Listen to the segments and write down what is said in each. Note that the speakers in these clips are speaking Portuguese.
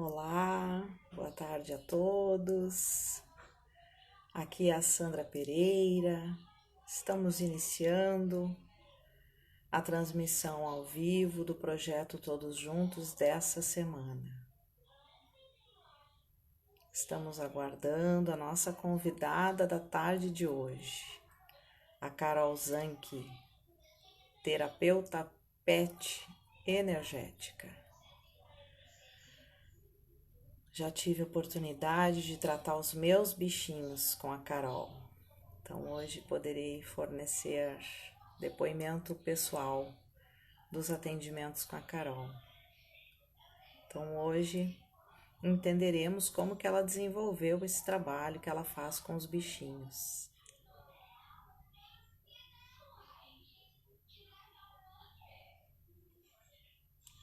Olá, boa tarde a todos. Aqui é a Sandra Pereira. Estamos iniciando a transmissão ao vivo do projeto Todos Juntos dessa semana. Estamos aguardando a nossa convidada da tarde de hoje, a Carol Zanke, terapeuta PET energética. Já tive a oportunidade de tratar os meus bichinhos com a Carol. Então hoje poderei fornecer depoimento pessoal dos atendimentos com a Carol. Então hoje entenderemos como que ela desenvolveu esse trabalho que ela faz com os bichinhos.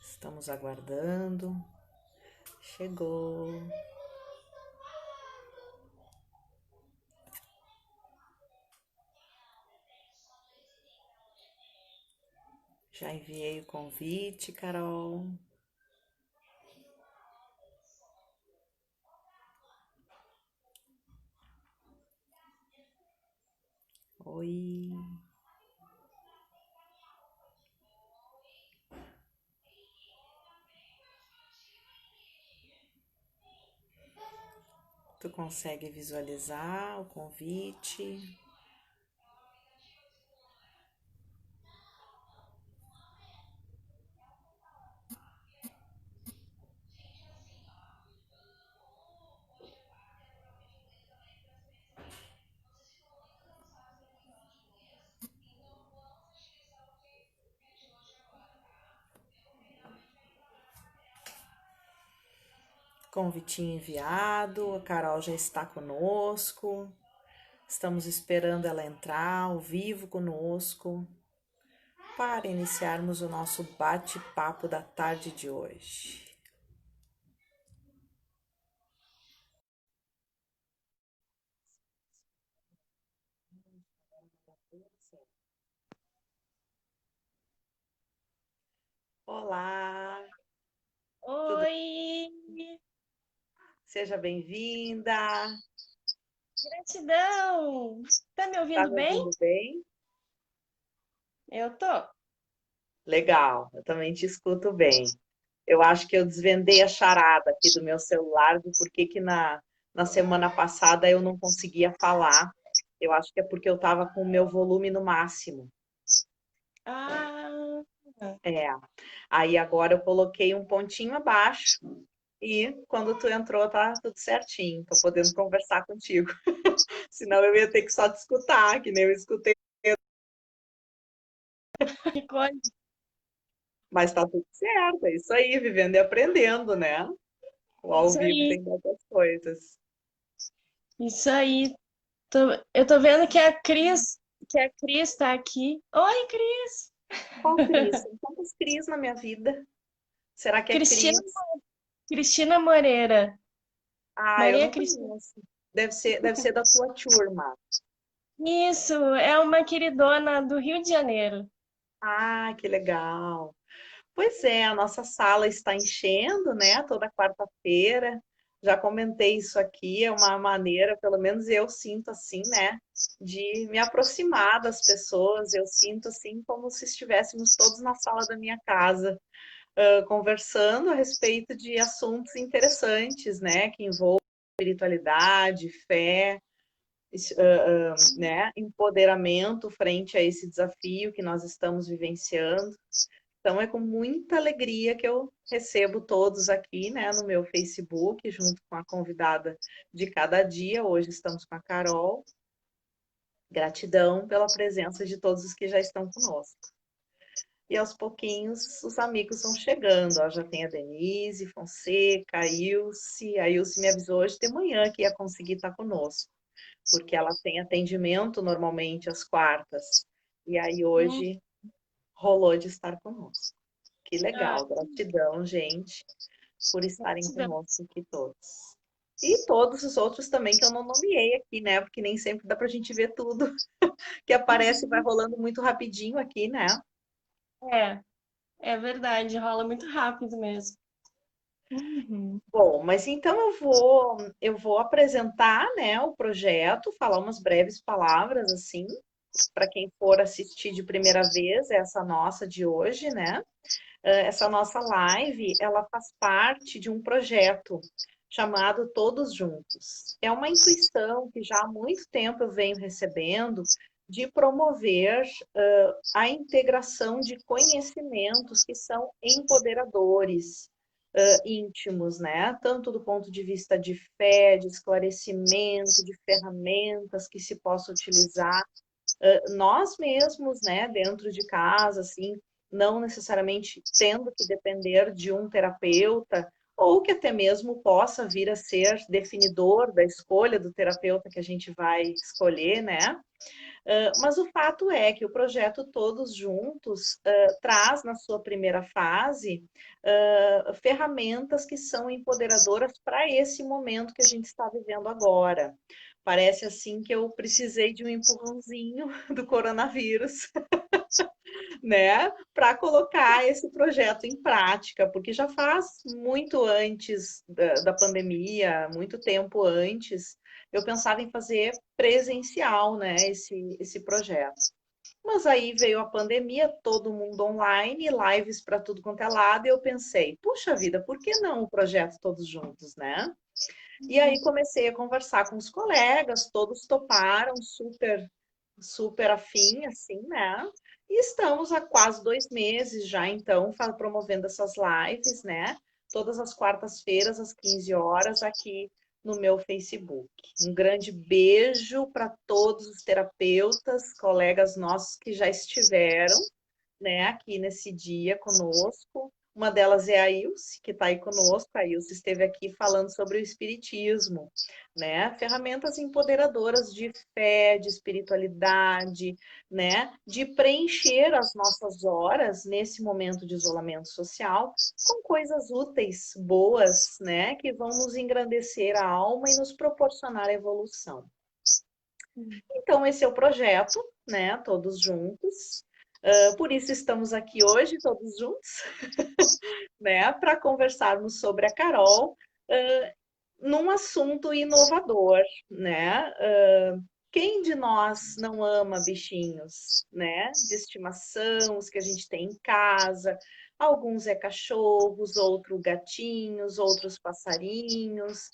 Estamos aguardando. Chegou. Já enviei o convite, Carol. Oi. Tu consegue visualizar o convite? Convitinho enviado, a Carol já está conosco. Estamos esperando ela entrar ao vivo conosco para iniciarmos o nosso bate-papo da tarde de hoje. Olá, tudo? Oi, Seja bem-vinda. gratidão. Tá me Tá ouvindo me bem? ouvindo bem? Eu tô. Legal, eu também te escuto bem. Eu acho que eu desvendei a charada aqui do meu celular do porquê que na semana passada eu não conseguia falar. Eu acho que é porque eu estava com o meu volume no máximo. Ah, É. Aí agora eu coloquei um pontinho abaixo e quando tu entrou tá tudo certinho. Tô podendo conversar contigo. Senão eu ia ter que só te escutar, que nem eu escutei. que coisa. Mas tá tudo certo, é isso aí, vivendo e aprendendo, né? O ao Isso vivo aí, tem muitas coisas. isso aí. Eu tô vendo que a Cris tá aqui. Oi, Cris. Qual Cris? Tem tantas Cris na minha vida. Será que é Cristina, Cris? Cristina Moreira. Ah, eu Maria não Cristina. conheço. Deve ser da tua turma. Isso, é uma queridona do Rio de Janeiro. Ah, que legal. Pois é, a nossa sala está enchendo, né? Toda quarta-feira. Já comentei isso aqui, é uma maneira, pelo menos eu sinto assim, né? De me aproximar das pessoas. Eu sinto assim como se estivéssemos todos na sala da minha casa, conversando a respeito de assuntos interessantes, né? Que envolvem espiritualidade, fé, né? Empoderamento frente a esse desafio que nós estamos vivenciando. Então é com muita alegria que eu recebo todos aqui, né, no meu Facebook, junto com a convidada de cada dia. Hoje estamos com a Carol. Gratidão pela presença de todos os que já estão conosco. E aos pouquinhos os amigos vão chegando. Ó, já tem a Denise, Fonseca, a Ilse. A Ilse me avisou hoje de manhã que ia conseguir estar conosco, porque ela tem atendimento normalmente às quartas. E aí Hum, hoje rolou de estar conosco. Que ah, legal, gratidão, gente, por estarem gratidão. conosco aqui todos. E todos os outros também que eu não nomeei aqui, né? Porque nem sempre dá pra gente ver tudo que aparece e vai rolando muito rapidinho aqui, né? É, é verdade, rola muito rápido mesmo. Uhum. Bom, mas então eu vou apresentar, né, o projeto, falar umas breves palavras assim, para quem for assistir de primeira vez essa nossa de hoje, né? Essa nossa live, ela faz parte de um projeto chamado Todos Juntos. É uma intuição que já há muito tempo eu venho recebendo de promover a integração de conhecimentos que são empoderadores, íntimos, né? Tanto do ponto de vista de fé, de esclarecimento, de ferramentas que se possa utilizar nós mesmos, né, dentro de casa, assim, não necessariamente tendo que depender de um terapeuta, ou que até mesmo possa vir a ser definidor da escolha do terapeuta que a gente vai escolher, né? Mas o fato é que o projeto Todos Juntos traz na sua primeira fase ferramentas que são empoderadoras para esse momento que a gente está vivendo agora. Parece assim que eu precisei de um empurrãozinho do coronavírus, né, para colocar esse projeto em prática, porque já faz muito antes da pandemia, muito tempo antes, eu pensava em fazer presencial, né, esse projeto. Mas aí veio a pandemia, todo mundo online, lives para tudo quanto é lado, e eu pensei, puxa vida, por que não o projeto Todos Juntos, né? E aí comecei a conversar com os colegas, todos toparam, super, super afim, assim, né? E estamos há quase 2 meses já, então, promovendo essas lives, né? Todas as quartas-feiras, às 15 horas, aqui no meu Facebook. Um grande beijo para todos os terapeutas, colegas nossos que já estiveram, né, aqui nesse dia conosco. Uma delas é a Ilse, que está aí conosco. A Ilse esteve aqui falando sobre o espiritismo, né? Ferramentas empoderadoras de fé, de espiritualidade, né? De preencher as nossas horas nesse momento de isolamento social com coisas úteis, boas, né? Que vão nos engrandecer a alma e nos proporcionar evolução. Então, esse é o projeto, né? Todos juntos. Por isso estamos aqui hoje, todos juntos, né? Para conversarmos sobre a Carol, num assunto inovador, né? Quem de nós não ama bichinhos, né? De estimação, os que a gente tem em casa. Alguns é cachorros, outros gatinhos, outros passarinhos.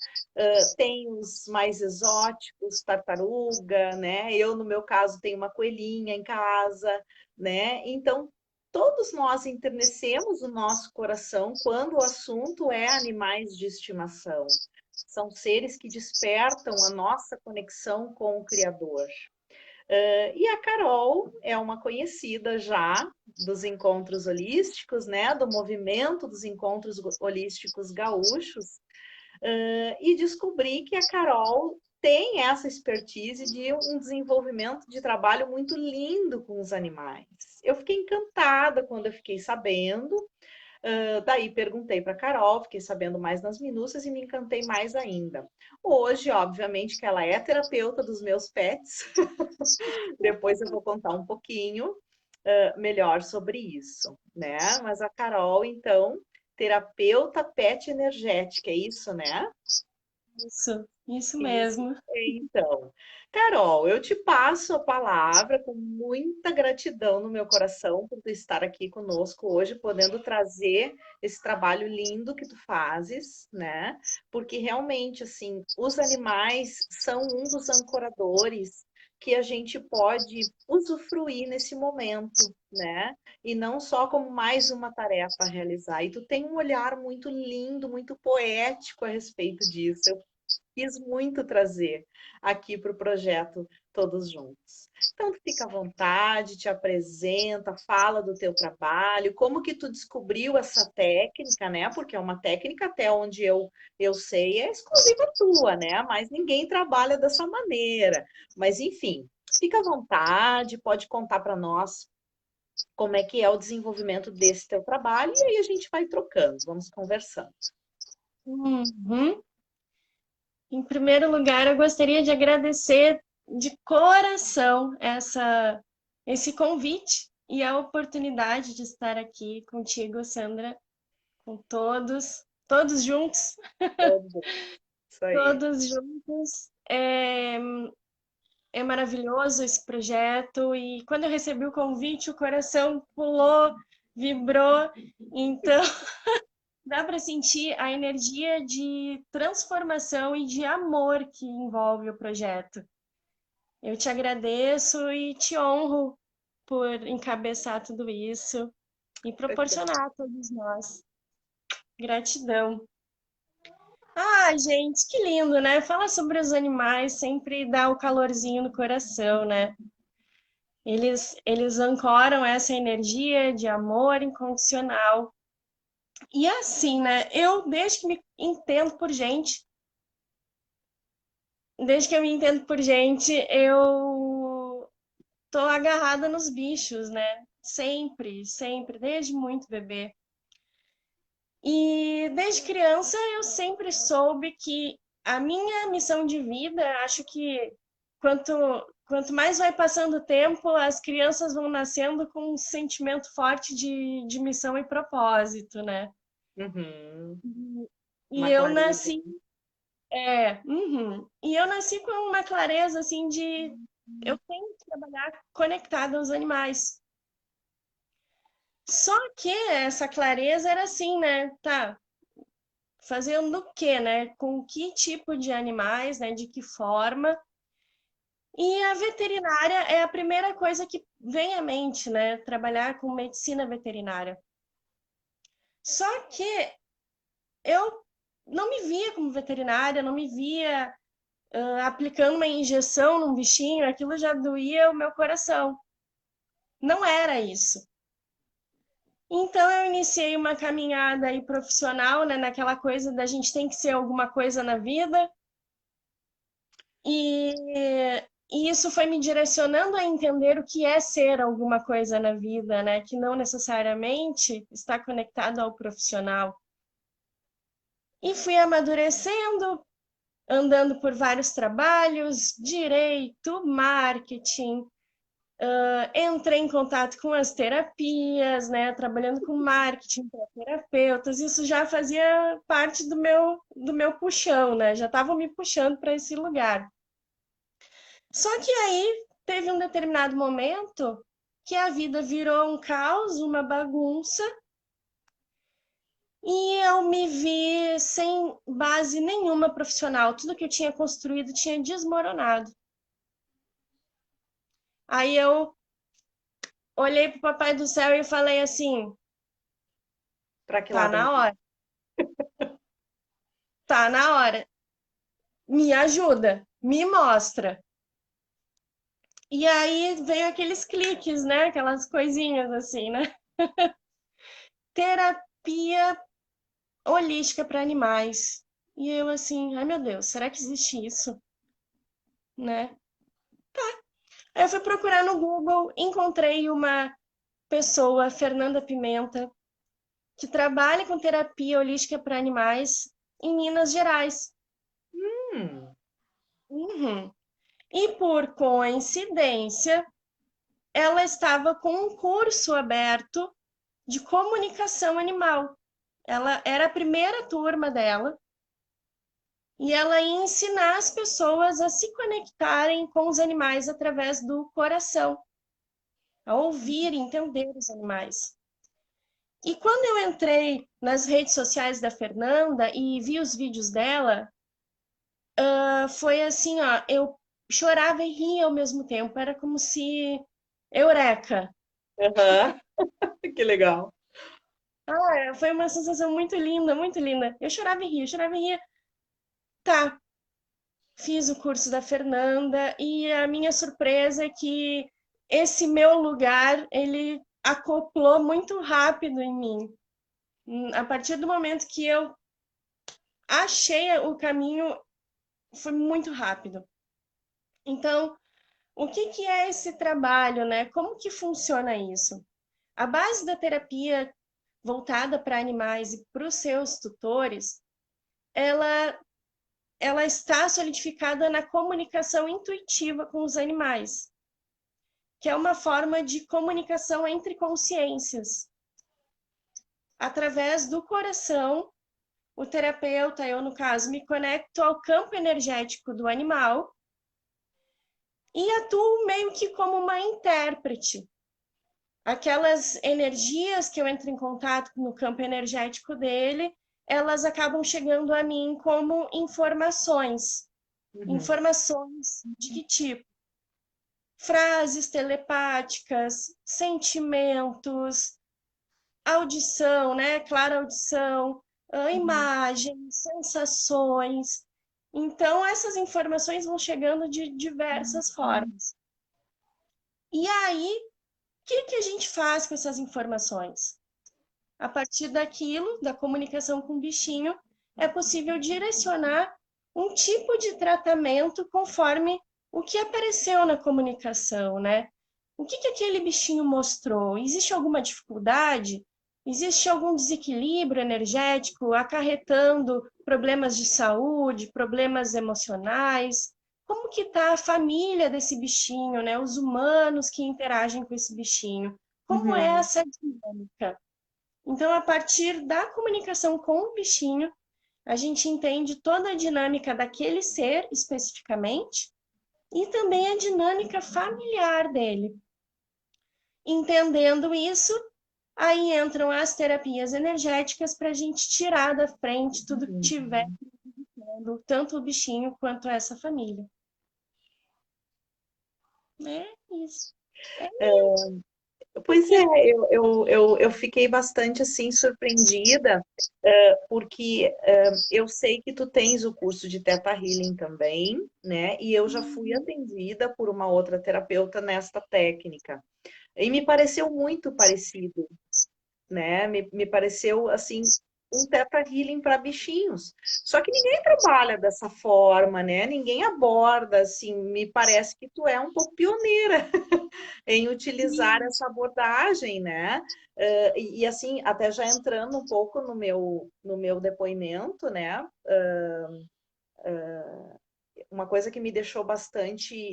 Tem os mais exóticos, tartaruga, né? Eu, no meu caso, tenho uma coelhinha em casa, né? Então, todos nós enternecemos o nosso coração quando o assunto é animais de estimação. São seres que despertam a nossa conexão com o Criador. E a Carol é uma conhecida já dos encontros holísticos, né? Do movimento dos encontros holísticos gaúchos. E descobri que a Carol tem essa expertise de um desenvolvimento de trabalho muito lindo com os animais. Eu fiquei encantada quando eu fiquei sabendo. Daí perguntei para a Carol, fiquei sabendo mais nas minúcias e me encantei mais ainda. Hoje, obviamente, que ela é terapeuta dos meus pets. Depois eu vou contar um pouquinho melhor sobre isso, né? Mas a Carol, então, terapeuta pet energética, é isso, né? Isso Isso. mesmo. Então, Carol, eu te passo a palavra com muita gratidão no meu coração por tu estar aqui conosco hoje, podendo trazer esse trabalho lindo que tu fazes, né? Porque realmente, assim, os animais são um dos ancoradores que a gente pode usufruir nesse momento, né? E não só como mais uma tarefa a realizar. E tu tem um olhar muito lindo, muito poético a respeito disso. Eu quis muito trazer aqui para o projeto Todos Juntos. Então, fica à vontade, te apresenta, fala do teu trabalho, como que tu descobriu essa técnica, né? Porque é uma técnica, até onde eu sei, é exclusiva tua, né? Mas ninguém trabalha dessa maneira. Mas, enfim, fica à vontade, pode contar para nós como é que é o desenvolvimento desse teu trabalho, e aí a gente vai trocando, vamos conversando. Uhum. Em primeiro lugar, eu gostaria de agradecer de coração esse convite e a oportunidade de estar aqui contigo, Sandra, com todos. todos juntos, Todos. Isso aí. todos juntos. É maravilhoso esse projeto e quando eu recebi o convite, o coração pulou, vibrou. Então, dá para sentir a energia de transformação e de amor que envolve o projeto. Eu te agradeço e te honro por encabeçar tudo isso e proporcionar a todos nós. Gratidão. Ah, gente, que lindo, né? Falar sobre os animais sempre dá o calorzinho no coração, né? Eles ancoram essa energia de amor incondicional. E assim, né? Desde que me entendo por gente, desde que eu me entendo por gente, eu tô agarrada nos bichos, né? Sempre, sempre, desde muito bebê. E desde criança eu sempre soube que a minha missão de vida, acho que quanto, quanto mais vai passando o tempo, as crianças vão nascendo com um sentimento forte de missão e propósito, né? Uhum. E Uma eu clareza. nasci, e eu nasci com uma clareza assim de eu tenho que trabalhar conectada aos animais. Só que essa clareza era assim, né? Tá, fazendo o quê, né? Com que tipo de animais, né? De que forma? E a veterinária é a primeira coisa que vem à mente, né? Trabalhar com medicina veterinária. Só que eu não me via como veterinária, não me via aplicando uma injeção num bichinho, aquilo já doía o meu coração. Não era isso. Então eu iniciei uma caminhada aí profissional, né, naquela coisa da gente tem que ser alguma coisa na vida. E, e isso foi me direcionando a entender o que é ser alguma coisa na vida, né, que não necessariamente está conectado ao profissional. E fui amadurecendo, andando por vários trabalhos, direito, marketing, entrei em contato com as terapias, né, trabalhando com marketing para terapeutas, isso já fazia parte do meu puxão, né, já estavam me puxando para esse lugar. Só que aí teve um determinado momento que a vida virou um caos, uma bagunça, e eu me vi sem base nenhuma profissional, tudo que eu tinha construído tinha desmoronado. Aí eu olhei para o Papai do Céu e falei assim: Para que tá lado eu na vou? hora, tá na hora, me ajuda, me mostra. E aí veio aqueles cliques, né? Aquelas coisinhas assim, né? Terapia holística para animais. E eu assim, ai meu Deus, será que existe isso? Né? Aí eu fui procurar no Google, encontrei uma pessoa, Fernanda Pimenta, que trabalha com terapia holística para animais em Minas Gerais. Hum, Uhum. E por coincidência, ela estava com um curso aberto de comunicação animal. Ela era a primeira turma dela e ela ia ensinar as pessoas a se conectarem com os animais através do coração, a ouvir e entender os animais. E quando eu entrei nas redes sociais da Fernanda e vi os vídeos dela, foi assim, ó, eu chorava e ria ao mesmo tempo, era como se eureka. aham. Que legal. Foi uma sensação muito linda, muito linda. Eu chorava e ria, chorava e ria. Tá, fiz o curso da Fernanda e a minha surpresa é que esse meu lugar, ele acoplou muito rápido em mim. A partir do momento que eu achei o caminho, foi muito rápido. Então, o que que é esse trabalho, né? Como que funciona isso? A base da terapia voltada para animais e para os seus tutores, ela ela está solidificada na comunicação intuitiva com os animais, que é uma forma de comunicação entre consciências, através do coração o terapeuta, eu no caso, me conecto ao campo energético do animal e atuo meio que como uma intérprete. Aquelas energias que eu entro em contato no campo energético dele, elas acabam chegando a mim como informações. Uhum. Informações de que tipo? Frases telepáticas, sentimentos, audição, né? Clara audição, Uhum. imagens, sensações. Então, essas informações vão chegando de diversas formas. E aí, o que que a gente faz com essas informações? A partir daquilo, da comunicação com o bichinho, é possível direcionar um tipo de tratamento conforme o que apareceu na comunicação, né? O que que aquele bichinho mostrou? Existe alguma dificuldade? Existe algum desequilíbrio energético acarretando problemas de saúde, problemas emocionais? Como que está a família desse bichinho, né? Os humanos que interagem com esse bichinho? Como é Uhum. essa dinâmica? Então, a partir da comunicação com o bichinho, a gente entende toda a dinâmica daquele ser especificamente e também a dinâmica familiar dele. Entendendo isso, aí entram as terapias energéticas para a gente tirar da frente tudo que tiver, Uhum. tanto o bichinho quanto essa família. É isso. É Pois é, eu fiquei bastante assim surpreendida, porque eu sei que tu tens o curso de Theta Healing também, né? E eu já fui atendida por uma outra terapeuta nesta técnica. E me pareceu muito parecido, né? Me pareceu assim um Theta Healing para bichinhos. Só que ninguém trabalha dessa forma, né? Ninguém aborda assim. Me parece que tu é um pouco pioneira em utilizar essa abordagem, né? E assim, até já entrando um pouco no meu depoimento, né? Uma coisa que me deixou bastante,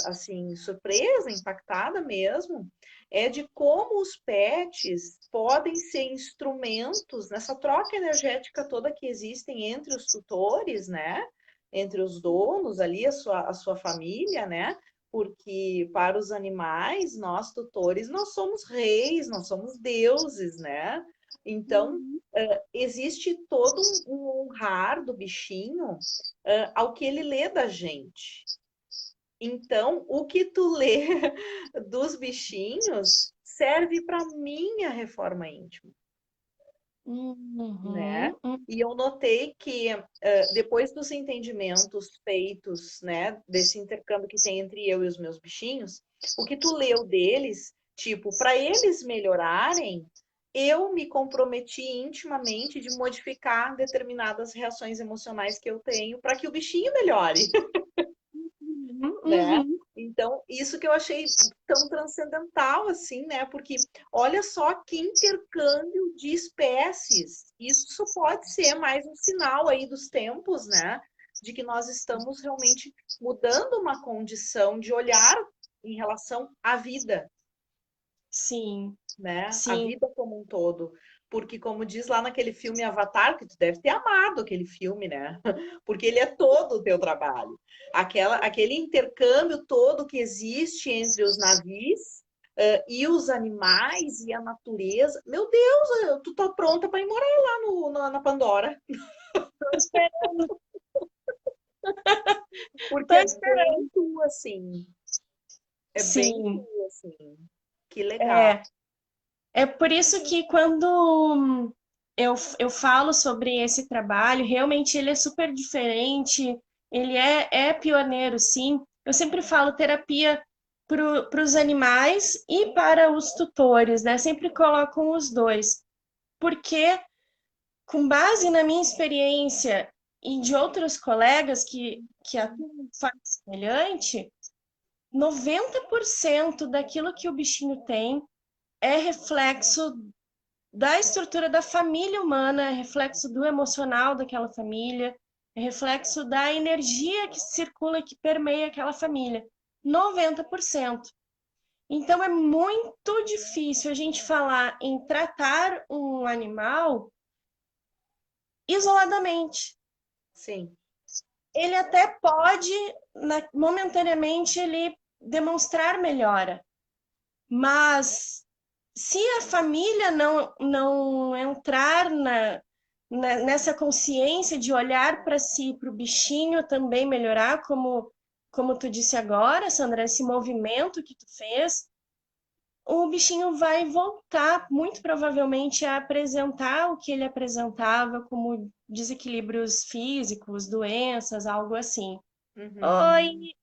assim, surpresa, impactada mesmo, é de como os pets podem ser instrumentos nessa troca energética toda que existem entre os tutores, né? Entre os donos ali, a sua família, né? Porque para os animais, nós tutores, nós somos reis, nós somos deuses, né? Então, existe todo um honrar do bichinho ao que ele lê da gente. Então, o que tu lê dos bichinhos serve para minha reforma íntima, né? Uhum, E eu notei que depois dos entendimentos feitos, né, desse intercâmbio que tem entre eu e os meus bichinhos, o que tu leu deles, tipo, para eles melhorarem, eu me comprometi intimamente de modificar determinadas reações emocionais que eu tenho para que o bichinho melhore, uhum, né? uhum. Então, isso que eu achei tão transcendental, assim, né? Porque olha só que intercâmbio de espécies. Isso pode ser mais um sinal aí dos tempos, né? De que nós estamos realmente mudando uma condição de olhar em relação à vida, Sim, né? A sim. vida como um todo. Porque, como diz lá naquele filme Avatar, que tu deve ter amado aquele filme, né? Porque ele é todo o teu trabalho. Aquele intercâmbio todo que existe entre os navios e os animais e a natureza. Meu Deus, tu tá pronta para ir morar lá na Pandora. Tô esperando, Porque tô é bem esperando. tu, assim. É bem Sim, tu, assim. Que legal. é. É por isso que quando eu falo sobre esse trabalho, realmente ele é super diferente, ele é pioneiro, sim. Eu sempre falo terapia para os animais e para os tutores, né? Sempre colocam os dois. Porque, com base na minha experiência e de outros colegas que atuam de forma semelhante, 90% daquilo que o bichinho tem é reflexo da estrutura da família humana, é reflexo do emocional daquela família, é reflexo da energia que circula, que permeia aquela família. 90%. Então é muito difícil a gente falar em tratar um animal isoladamente. Sim. Ele até pode, momentaneamente, ele demonstrar melhora, mas se a família não entrar nessa consciência de olhar para si, para o bichinho também melhorar, como tu disse agora, Sandra, esse movimento que tu fez, o bichinho vai voltar, muito provavelmente, a apresentar o que ele apresentava, como desequilíbrios físicos, doenças, algo assim. Uhum. Oi!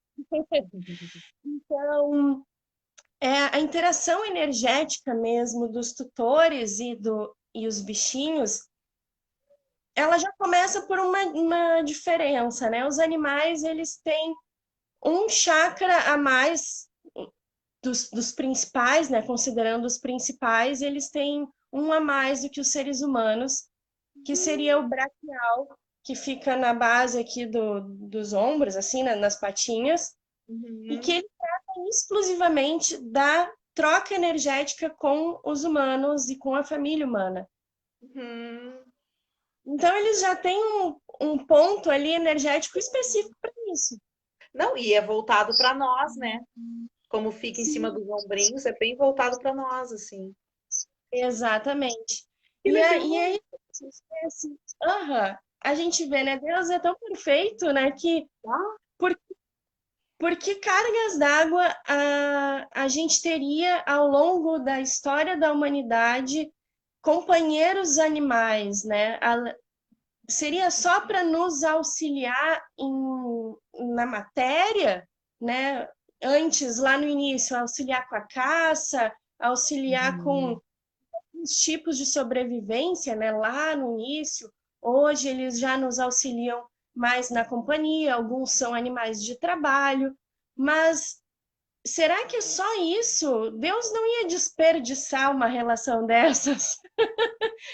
Então, a interação energética mesmo dos tutores e os bichinhos, ela já começa por uma diferença, né? Os animais, eles têm um chakra a mais dos principais, né? Considerando os principais, eles têm um a mais do que os seres humanos, que seria o braquial, que fica na base aqui dos ombros, assim, nas patinhas, e que Uhum. ele trata exclusivamente da troca energética com os humanos e com a família humana. Uhum. Então, eles já têm um ponto ali energético específico para isso. Não, e é voltado para nós, né? Como fica em cima Sim, dos ombrinhos, é bem voltado para nós, assim. exatamente. Que E legal. aí, assim, a gente vê, né? Deus é tão perfeito, né? Que Ah, por, por que cargas d'água a gente teria ao longo da história da humanidade companheiros animais, né? Seria só para nos auxiliar na matéria, né? Antes, lá no início, auxiliar com a caça, auxiliar com uhum. os tipos de sobrevivência, né? Lá no início, hoje eles já nos auxiliam mais na companhia, alguns são animais de trabalho, mas será que é só isso? Deus não ia desperdiçar uma relação dessas?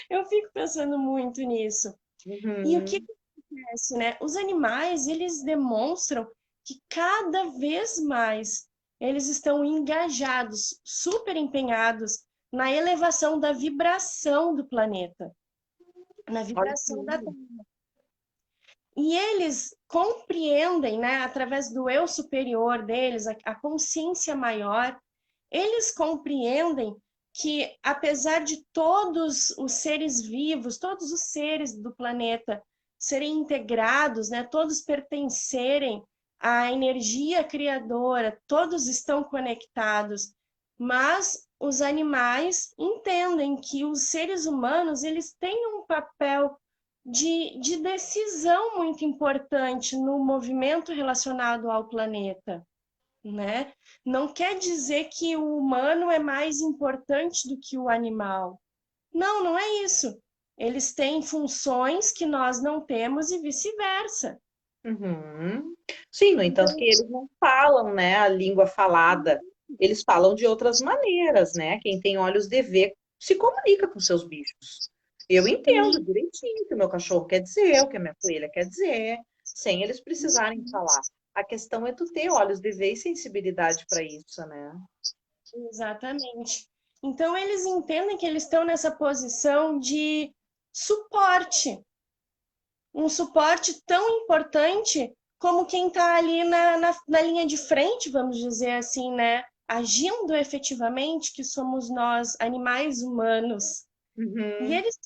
Eu fico pensando muito nisso. E o que Uhum. acontece, né? Os animais, eles demonstram que cada vez mais eles estão engajados, super empenhados na elevação da vibração do planeta, na Olha que vibração da lindo. Terra. E eles compreendem, né, através do eu superior deles, a consciência maior, eles compreendem que, apesar de todos os seres vivos, todos os seres do planeta serem integrados, né, todos pertencerem à energia criadora, todos estão conectados, mas os animais entendem que os seres humanos eles têm um papel de decisão muito importante no movimento relacionado ao planeta, né? Não quer dizer que o humano é mais importante do que o animal. Não, não é isso. Eles têm funções que nós não temos e vice-versa. Uhum. Sim, no entanto que Então, eles não falam, né, a língua falada. Eles falam de outras maneiras, né? Quem tem olhos de ver se comunica com seus bichos. Eu entendo sim, direitinho o que o meu cachorro quer dizer, o que a minha coelha quer dizer, sem eles precisarem falar. A questão é tu ter olhos de ver e sensibilidade para isso, né? exatamente. Então, eles entendem que eles estão nessa posição de suporte, um suporte tão importante como quem está ali na linha de frente, vamos dizer assim, né? Agindo efetivamente, que somos nós, animais humanos. E Uhum. eles,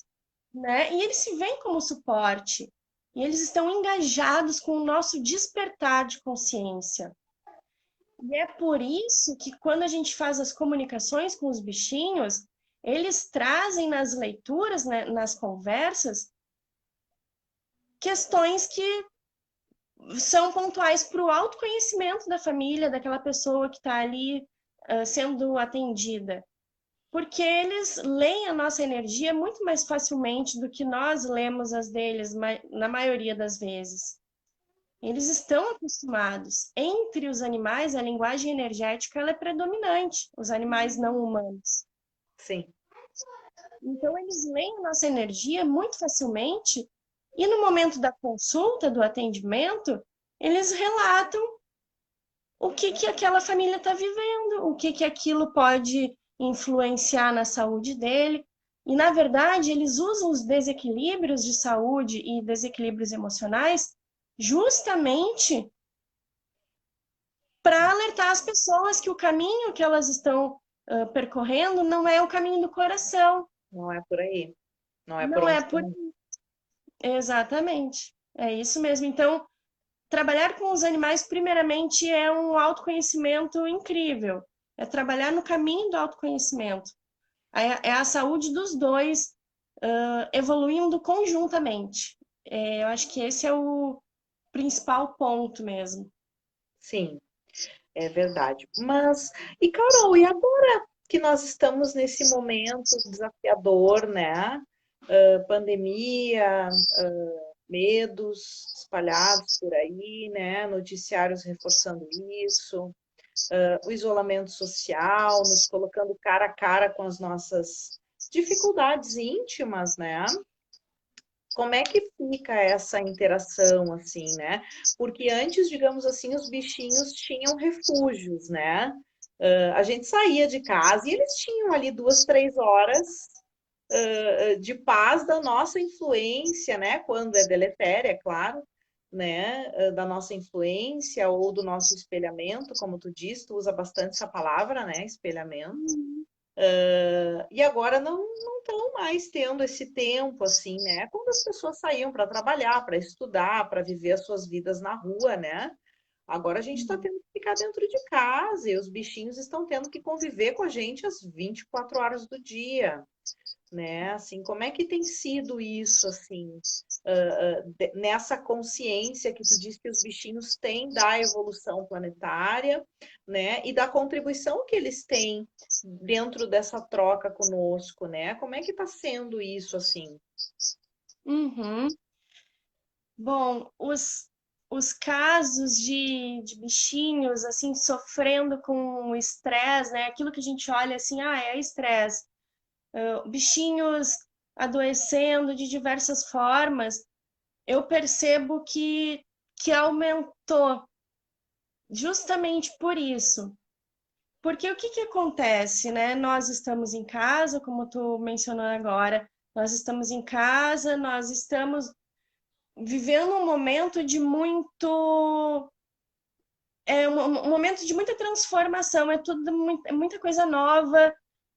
né? E eles se veem como suporte. E eles estão engajados com o nosso despertar de consciência. E é por isso que quando a gente faz as comunicações com os bichinhos, eles trazem nas leituras, né, nas conversas, questões que são pontuais para o autoconhecimento da família, daquela pessoa que está ali sendo atendida. Porque eles leem a nossa energia muito mais facilmente do que nós lemos as deles, na maioria das vezes. Eles estão acostumados. Entre os animais, a linguagem energética ela é predominante, os animais não humanos. Sim. Então, eles leem a nossa energia muito facilmente e no momento da consulta, do atendimento, eles relatam o que que aquela família está vivendo, o que que aquilo pode influenciar na saúde dele. E, na verdade, eles usam os desequilíbrios de saúde e desequilíbrios emocionais justamente para alertar as pessoas que o caminho que elas estão percorrendo não é o caminho do coração, Não é por aí. Não é por não é onde por... tem. Exatamente, é isso mesmo. Então, trabalhar com os animais, primeiramente, é um autoconhecimento incrível. É trabalhar no caminho do autoconhecimento. É a saúde dos dois evoluindo conjuntamente. Eu acho que esse é o principal ponto mesmo. Sim, é verdade. Mas, e Carol, e agora que nós estamos nesse momento desafiador, né? Pandemia, medos espalhados por aí, né? Noticiários reforçando isso, o isolamento social, nos colocando cara a cara com as nossas dificuldades íntimas, né? Como é que fica essa interação, assim, né? Porque antes, digamos assim, os bichinhos tinham refúgios, né? A gente saía de casa e eles tinham ali 2, 3 horas de paz da nossa influência, né? Quando é deletéria, é claro, né? Da nossa influência ou do nosso espelhamento, como tu diz, tu usa bastante essa palavra, né? Espelhamento. E agora não estão mais tendo esse tempo, assim, né? Quando as pessoas saíam para trabalhar, para estudar, para viver as suas vidas na rua, né? Agora a gente está tendo que ficar dentro de casa e os bichinhos estão tendo que conviver com a gente as 24 horas do dia, né? Assim, como é que tem sido isso, assim, nessa consciência que tu diz que os bichinhos têm da evolução planetária, né? E da contribuição que eles têm dentro dessa troca conosco, né? Como é que está sendo isso, assim? Uhum. Bom, os casos de bichinhos, assim, sofrendo com o estresse, né? Aquilo que a gente olha assim, é estresse. Bichinhos adoecendo de diversas formas, eu percebo que aumentou justamente por isso. Porque o que que acontece, né? Nós estamos em casa, como tu mencionou agora, nós estamos em casa, nós estamos vivendo um momento de muito um momento de muita transformação, é tudo é muita coisa nova.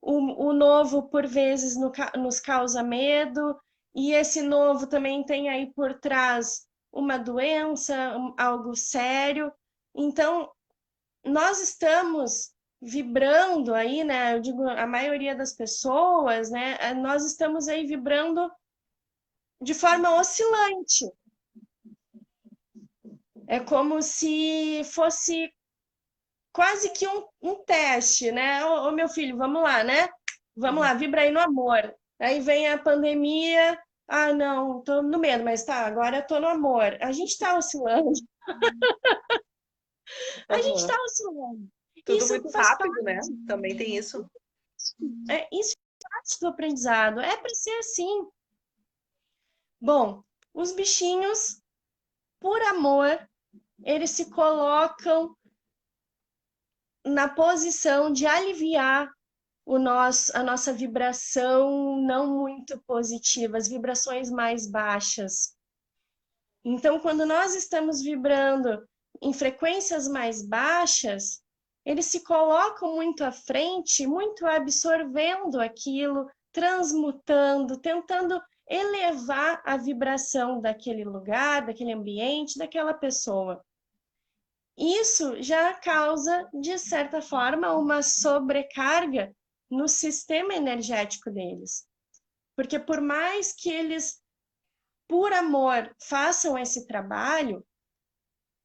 O novo, por vezes, nos causa medo, e esse novo também tem aí por trás uma doença, algo sério. Então, nós estamos vibrando aí, né? Eu digo, a maioria das pessoas, né? Nós estamos aí vibrando de forma oscilante. É como se fosse quase que um teste, né? Ô, meu filho, vamos lá, né? Vamos lá, vibra aí no amor. Aí vem a pandemia. Ah, não, tô no medo, mas tá, agora eu tô no amor. A gente tá oscilando, a gente Uhum. tá oscilando. Tudo Isso muito faz rápido, né? parte, Também tem isso. isso faz parte do aprendizado. É para ser assim. Bom, os bichinhos, por amor, eles se colocam na posição de aliviar a nossa vibração não muito positiva, as vibrações mais baixas. Então, quando nós estamos vibrando em frequências mais baixas, eles se colocam muito à frente, muito absorvendo aquilo, transmutando, tentando elevar a vibração daquele lugar, daquele ambiente, daquela pessoa. Isso já causa, de certa forma, uma sobrecarga no sistema energético deles. Porque por mais que eles, por amor, façam esse trabalho,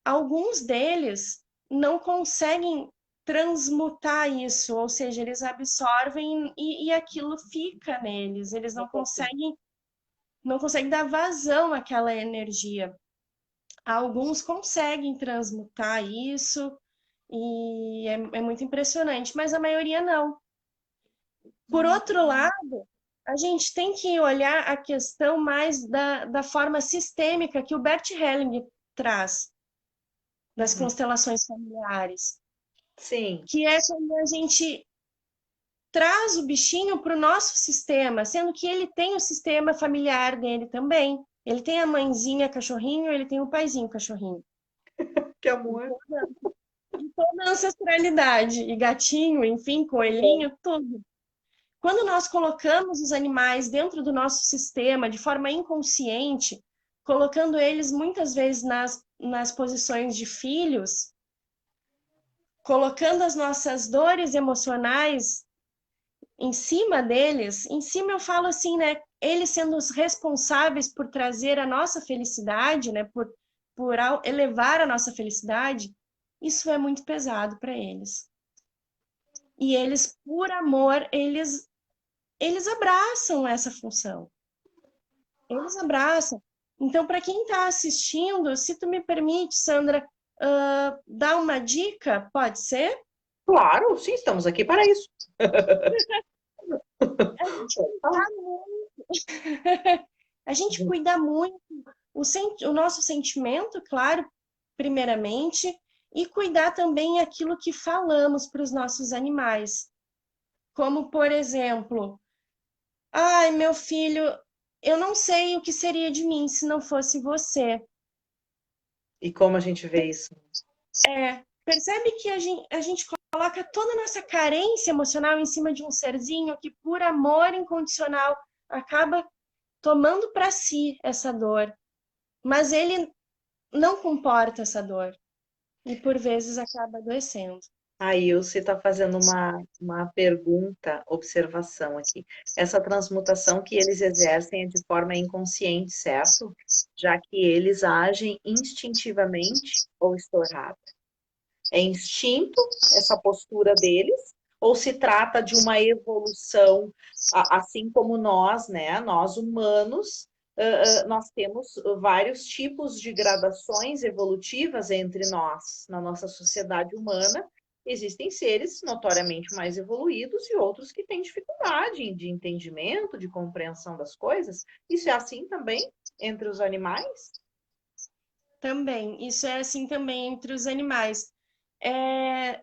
alguns deles não conseguem transmutar isso, ou seja, eles absorvem e aquilo fica neles, eles não conseguem dar vazão àquela energia. Alguns conseguem transmutar isso e é muito impressionante, mas a maioria não. Por outro lado, a gente tem que olhar a questão mais da forma sistêmica que o Bert Helling traz das Uhum. constelações familiares, Sim. que é quando a gente traz o bichinho para o nosso sistema, sendo que ele tem o sistema familiar dele também. Ele tem a mãezinha cachorrinho, ele tem o paizinho cachorrinho. Que amor. De toda a ancestralidade, e gatinho, enfim, coelhinho, tudo. Quando nós colocamos os animais dentro do nosso sistema de forma inconsciente, colocando eles muitas vezes nas posições de filhos, colocando as nossas dores emocionais em cima deles, em cima eu falo assim, né? Eles sendo os responsáveis por trazer a nossa felicidade, né? Por elevar a nossa felicidade, isso é muito pesado para eles. E eles, por amor, eles abraçam essa função. Eles abraçam. Então, para quem está assistindo, se tu me permite, Sandra, dar uma dica, pode ser? Claro, sim, estamos aqui para isso. A gente cuidar muito, a gente cuidar muito o nosso sentimento, claro, primeiramente, e cuidar também aquilo que falamos para os nossos animais. Como, por exemplo, ai, meu filho, eu não sei o que seria de mim se não fosse você. E como a gente vê isso? Percebe que a gente coloca toda a nossa carência emocional em cima de um serzinho que, por amor incondicional, acaba tomando para si essa dor. Mas ele não comporta essa dor. E, por vezes, acaba adoecendo. A Ilse está fazendo uma pergunta, observação aqui. Essa transmutação que eles exercem é de forma inconsciente, certo? Já que eles agem instintivamente ou estou errada? É instinto essa postura deles? Ou se trata de uma evolução, assim como nós, né? Nós humanos, nós temos vários tipos de gradações evolutivas entre nós, na nossa sociedade humana. Existem seres notoriamente mais evoluídos e outros que têm dificuldade de entendimento, de compreensão das coisas. Isso é assim também entre os animais? Também. Isso é assim também entre os animais. É,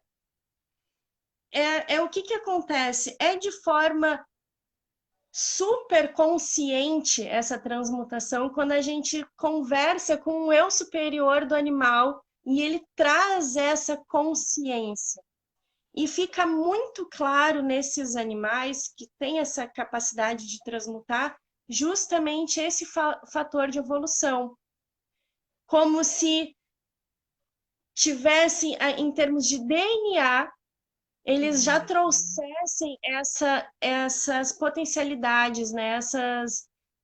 é o que acontece? É de forma super consciente essa transmutação quando a gente conversa com o eu superior do animal e ele traz essa consciência. E fica muito claro nesses animais que têm essa capacidade de transmutar justamente esse fator de evolução. Como se tivessem, em termos de DNA, eles já trouxessem essas potencialidades, né?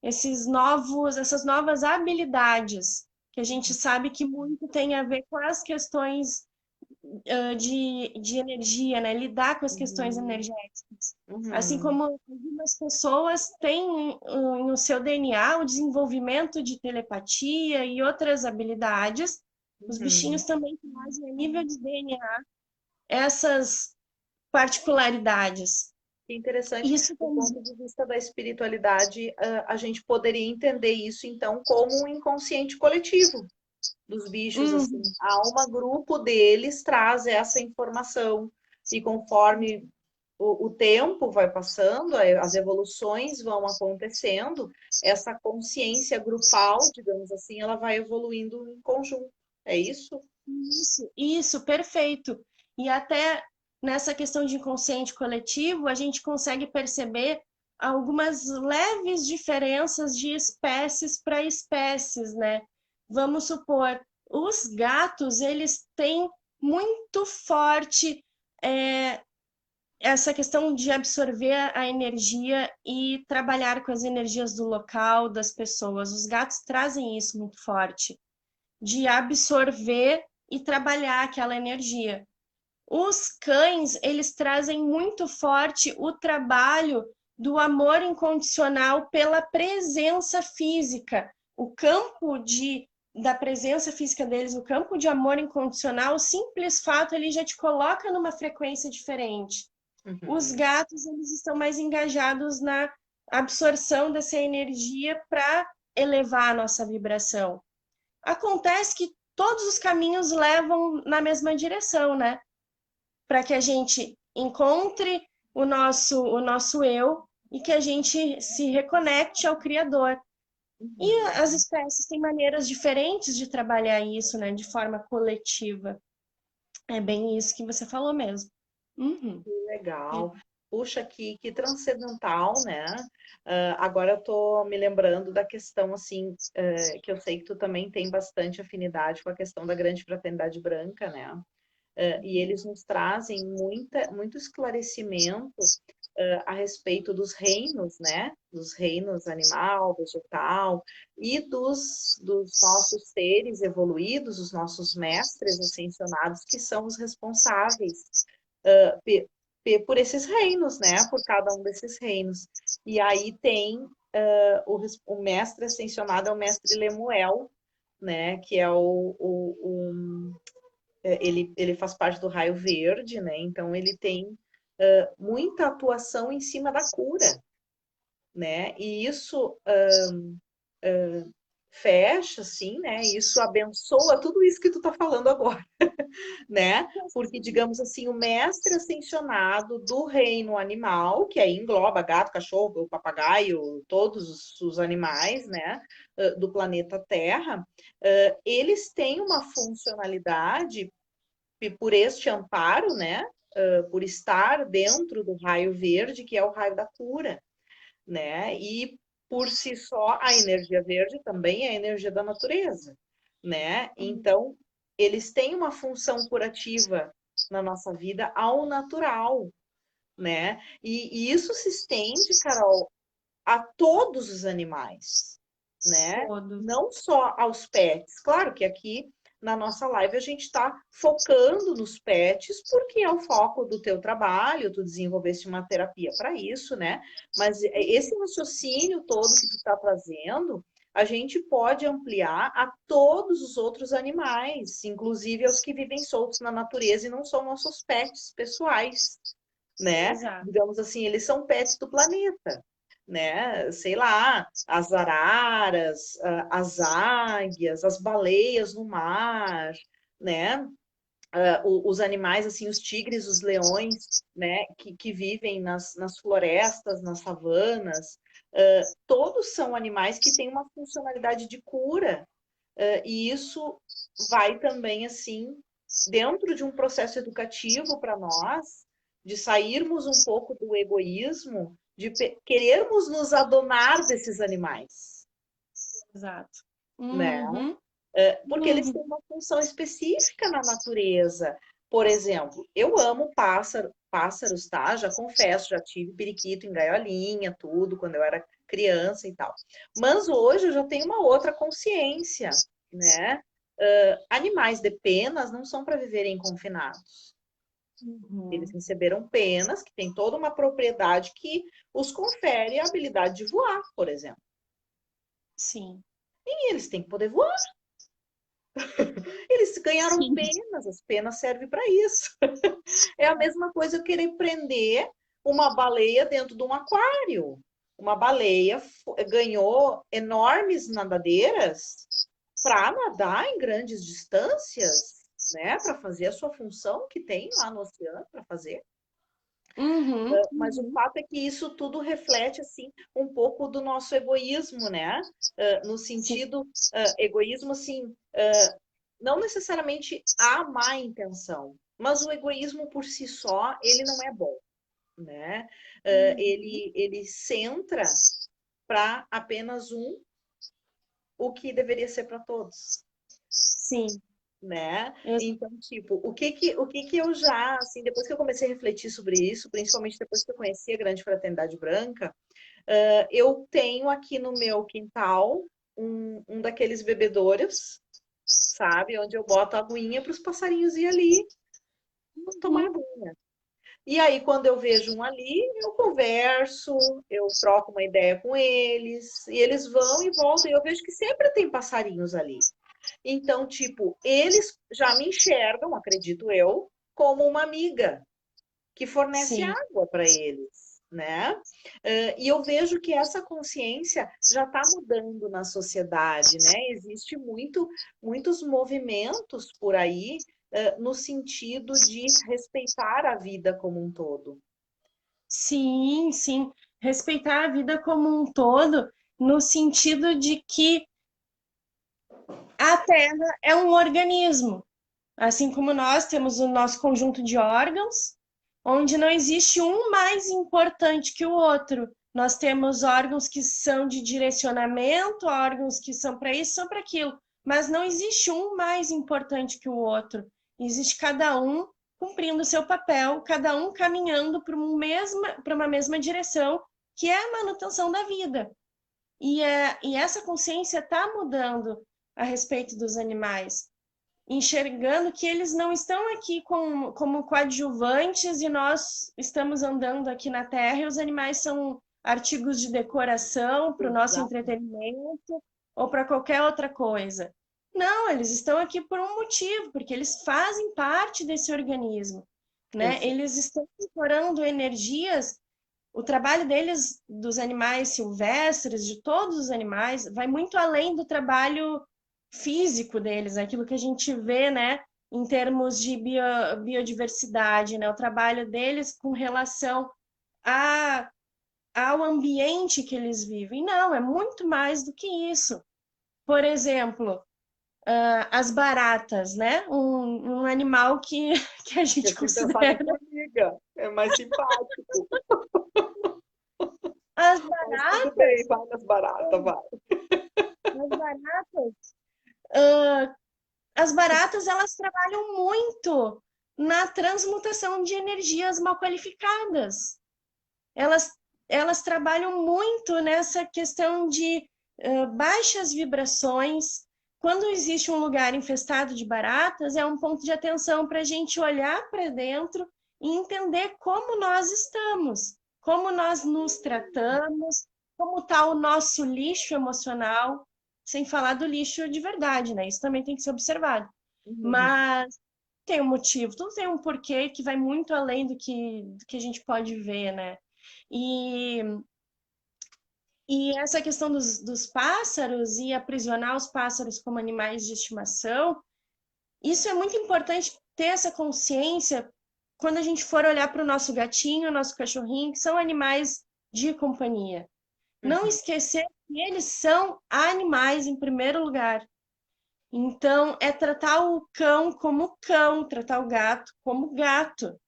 Essas novas habilidades, que a gente sabe que muito tem a ver com as questões de energia, né? Lidar com as questões energéticas. Assim como algumas pessoas têm no seu DNA o desenvolvimento de telepatia e outras habilidades, os bichinhos também trazem a nível de DNA essas particularidades. Que interessante. Isso Do ponto de vista da espiritualidade, a gente poderia entender isso, então, como um inconsciente coletivo dos bichos, assim. A alma grupo deles traz essa informação. E conforme o tempo vai passando, as evoluções vão acontecendo, essa consciência grupal, digamos assim, ela vai evoluindo em conjunto. É isso? Isso, perfeito. E até nessa questão de inconsciente coletivo, a gente consegue perceber algumas leves diferenças de espécies para espécies, né? Vamos supor, os gatos, eles têm muito forte essa questão de absorver a energia e trabalhar com as energias do local, das pessoas. Os gatos trazem isso muito forte, de absorver e trabalhar aquela energia. Os cães, eles trazem muito forte o trabalho do amor incondicional pela presença física. O campo da presença física deles, o campo de amor incondicional, o simples fato, ele já te coloca numa frequência diferente. Os gatos, eles estão mais engajados na absorção dessa energia para elevar a nossa vibração. Acontece que todos os caminhos levam na mesma direção, né? Para que a gente encontre o nosso eu e que a gente se reconecte ao Criador. E Uhum. as espécies têm maneiras diferentes de trabalhar isso, né, de forma coletiva. É bem isso que você falou mesmo. Uhum. Legal. Puxa, que transcendental, né? Agora eu tô me lembrando da questão, assim, que eu sei que tu também tem bastante afinidade com a questão da grande fraternidade branca, né? E eles nos trazem muito esclarecimento a respeito dos reinos, né? Dos reinos animal, vegetal e dos nossos seres evoluídos, os nossos mestres ascensionados, que são os responsáveis por esses reinos, né? Por cada um desses reinos. E aí tem o mestre ascensionado é o mestre Lemuel, né? Que é ele faz parte do raio verde, né? Então ele tem muita atuação em cima da cura, né? E isso fecha, assim, né? Isso abençoa tudo isso que tu tá falando agora, né? Porque, digamos assim, o mestre ascensionado do reino animal, que aí engloba gato, cachorro, papagaio, todos os animais, né? Do planeta Terra, eles têm uma funcionalidade por este amparo, né? Por estar dentro do raio verde, que é o raio da cura, né? E por si só, a energia verde também é a energia da natureza, né? Então, eles têm uma função curativa na nossa vida ao natural, né? E isso se estende, Carol, a todos os animais, né? Todos. Não só aos pets. Claro que aqui na nossa live a gente está focando nos pets, porque é o foco do teu trabalho, tu desenvolveste uma terapia para isso, né? Mas esse raciocínio todo que tu está trazendo, a gente pode ampliar a todos os outros animais, inclusive aos que vivem soltos na natureza e não são nossos pets pessoais, né? Exato. Digamos assim, eles são pets do planeta, né? Sei lá, as araras, as águias, as baleias no mar, né? Os animais, assim, os tigres, os leões, né? Que vivem nas florestas, nas savanas, todos são animais que têm uma funcionalidade de cura, e isso vai também, assim, dentro de um processo educativo para nós, de sairmos um pouco do egoísmo, de querermos nos adonar desses animais, Exato. né? Uhum. Porque eles Uhum. têm uma função específica na natureza. Por exemplo, eu amo pássaros, tá? Já confesso, já tive periquito em gaiolinha, tudo, quando eu era criança e tal. Mas hoje eu já tenho uma outra consciência, né? Animais de penas não são para viverem confinados. Eles Uhum. receberam penas, que tem toda uma propriedade que os confere a habilidade de voar, por exemplo. Sim. E eles têm que poder voar. Eles ganharam Sim. penas, as penas servem para isso. É a mesma coisa eu querer prender uma baleia dentro de um aquário. Uma baleia ganhou enormes nadadeiras para nadar em grandes distâncias, né? Para fazer a sua função que tem lá no oceano para fazer. Uhum. Mas o Uhum. fato é que isso tudo reflete assim um pouco do nosso egoísmo, né? No Sim. sentido egoísmo assim, não necessariamente a má intenção, mas o egoísmo por si só ele não é bom, né? Uhum. Ele centra para apenas um o que deveria ser para todos, Sim. né? Ex- Então, tipo, o que que eu já, assim, depois que eu comecei a refletir sobre isso, principalmente depois que eu conheci a Grande Fraternidade Branca, eu tenho aqui no meu quintal um daqueles bebedouros, sabe? Onde eu boto a aguinha para os passarinhos ir ali tomar Uhum. aguinha. E aí, quando eu vejo um ali, eu converso, eu troco uma ideia com eles, e eles vão e voltam, e eu vejo que sempre tem passarinhos ali. Então, tipo, eles já me enxergam, acredito eu, como uma amiga que fornece Sim. água para eles, né? E eu vejo que essa consciência já está mudando na sociedade, né? Existe muitos movimentos por aí no sentido de respeitar a vida como um todo, Sim, sim. Respeitar a vida como um todo, no sentido de que a Terra é um organismo. Assim como nós temos o nosso conjunto de órgãos, onde não existe um mais importante que o outro. Nós temos órgãos que são de direcionamento, órgãos que são para isso, são para aquilo, mas não existe um mais importante que o outro. Existe cada um cumprindo o seu papel, cada um caminhando para uma mesma direção, que é a manutenção da vida. E essa consciência está mudando a respeito dos animais, enxergando que eles não estão aqui como coadjuvantes e nós estamos andando aqui na Terra e os animais são artigos de decoração para o nosso Exato. entretenimento ou para qualquer outra coisa. Não, eles estão aqui por um motivo, porque eles fazem parte desse organismo, né? Exato. Eles estão incorporando energias. O trabalho deles, dos animais silvestres, de todos os animais, vai muito além do trabalho físico deles, aquilo que a gente vê, né, em termos de biodiversidade, né, o trabalho deles com relação a, ao ambiente que eles vivem. Não, é muito mais do que isso. Por exemplo, as baratas, né, um animal que a gente Eu fui pensar na considera. formiga, é mais simpático, As mas tudo bem, baratas, vai nas baratas, vai. as baratas, ah, as baratas, elas trabalham muito na transmutação de energias mal qualificadas. Elas, elas trabalham muito nessa questão de baixas vibrações. Quando existe um lugar infestado de baratas, é um ponto de atenção para a gente olhar para dentro e entender como nós estamos, como nós nos tratamos, como está o nosso lixo emocional, sem falar do lixo de verdade, né? Isso também tem que ser observado. Uhum. Mas tem um motivo, tudo tem um porquê que vai muito além do que a gente pode ver, né? E, e essa questão dos pássaros e aprisionar os pássaros como animais de estimação, isso é muito importante ter essa consciência quando a gente for olhar para o nosso gatinho, nosso cachorrinho, que são animais de companhia. Não Uhum. esquecer que eles são animais em primeiro lugar. Então, é tratar o cão, tratar o gato como gato.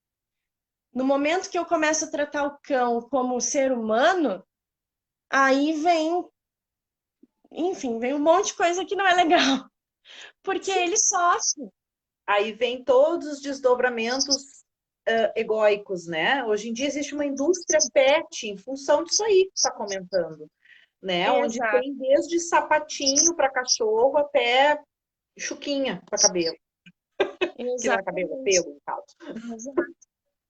No momento que eu começo a tratar o cão como ser humano, aí vem, enfim, vem um monte de coisa que não é legal, porque Sim. ele sofre. Aí vem todos os desdobramentos egóicos, né? Hoje em dia existe uma indústria pet em função disso aí que está comentando, né? Onde Exato, tem desde sapatinho para cachorro até chuquinha para cabelo, que não é cabelo, é exatamente. pelo, no caso. Exato.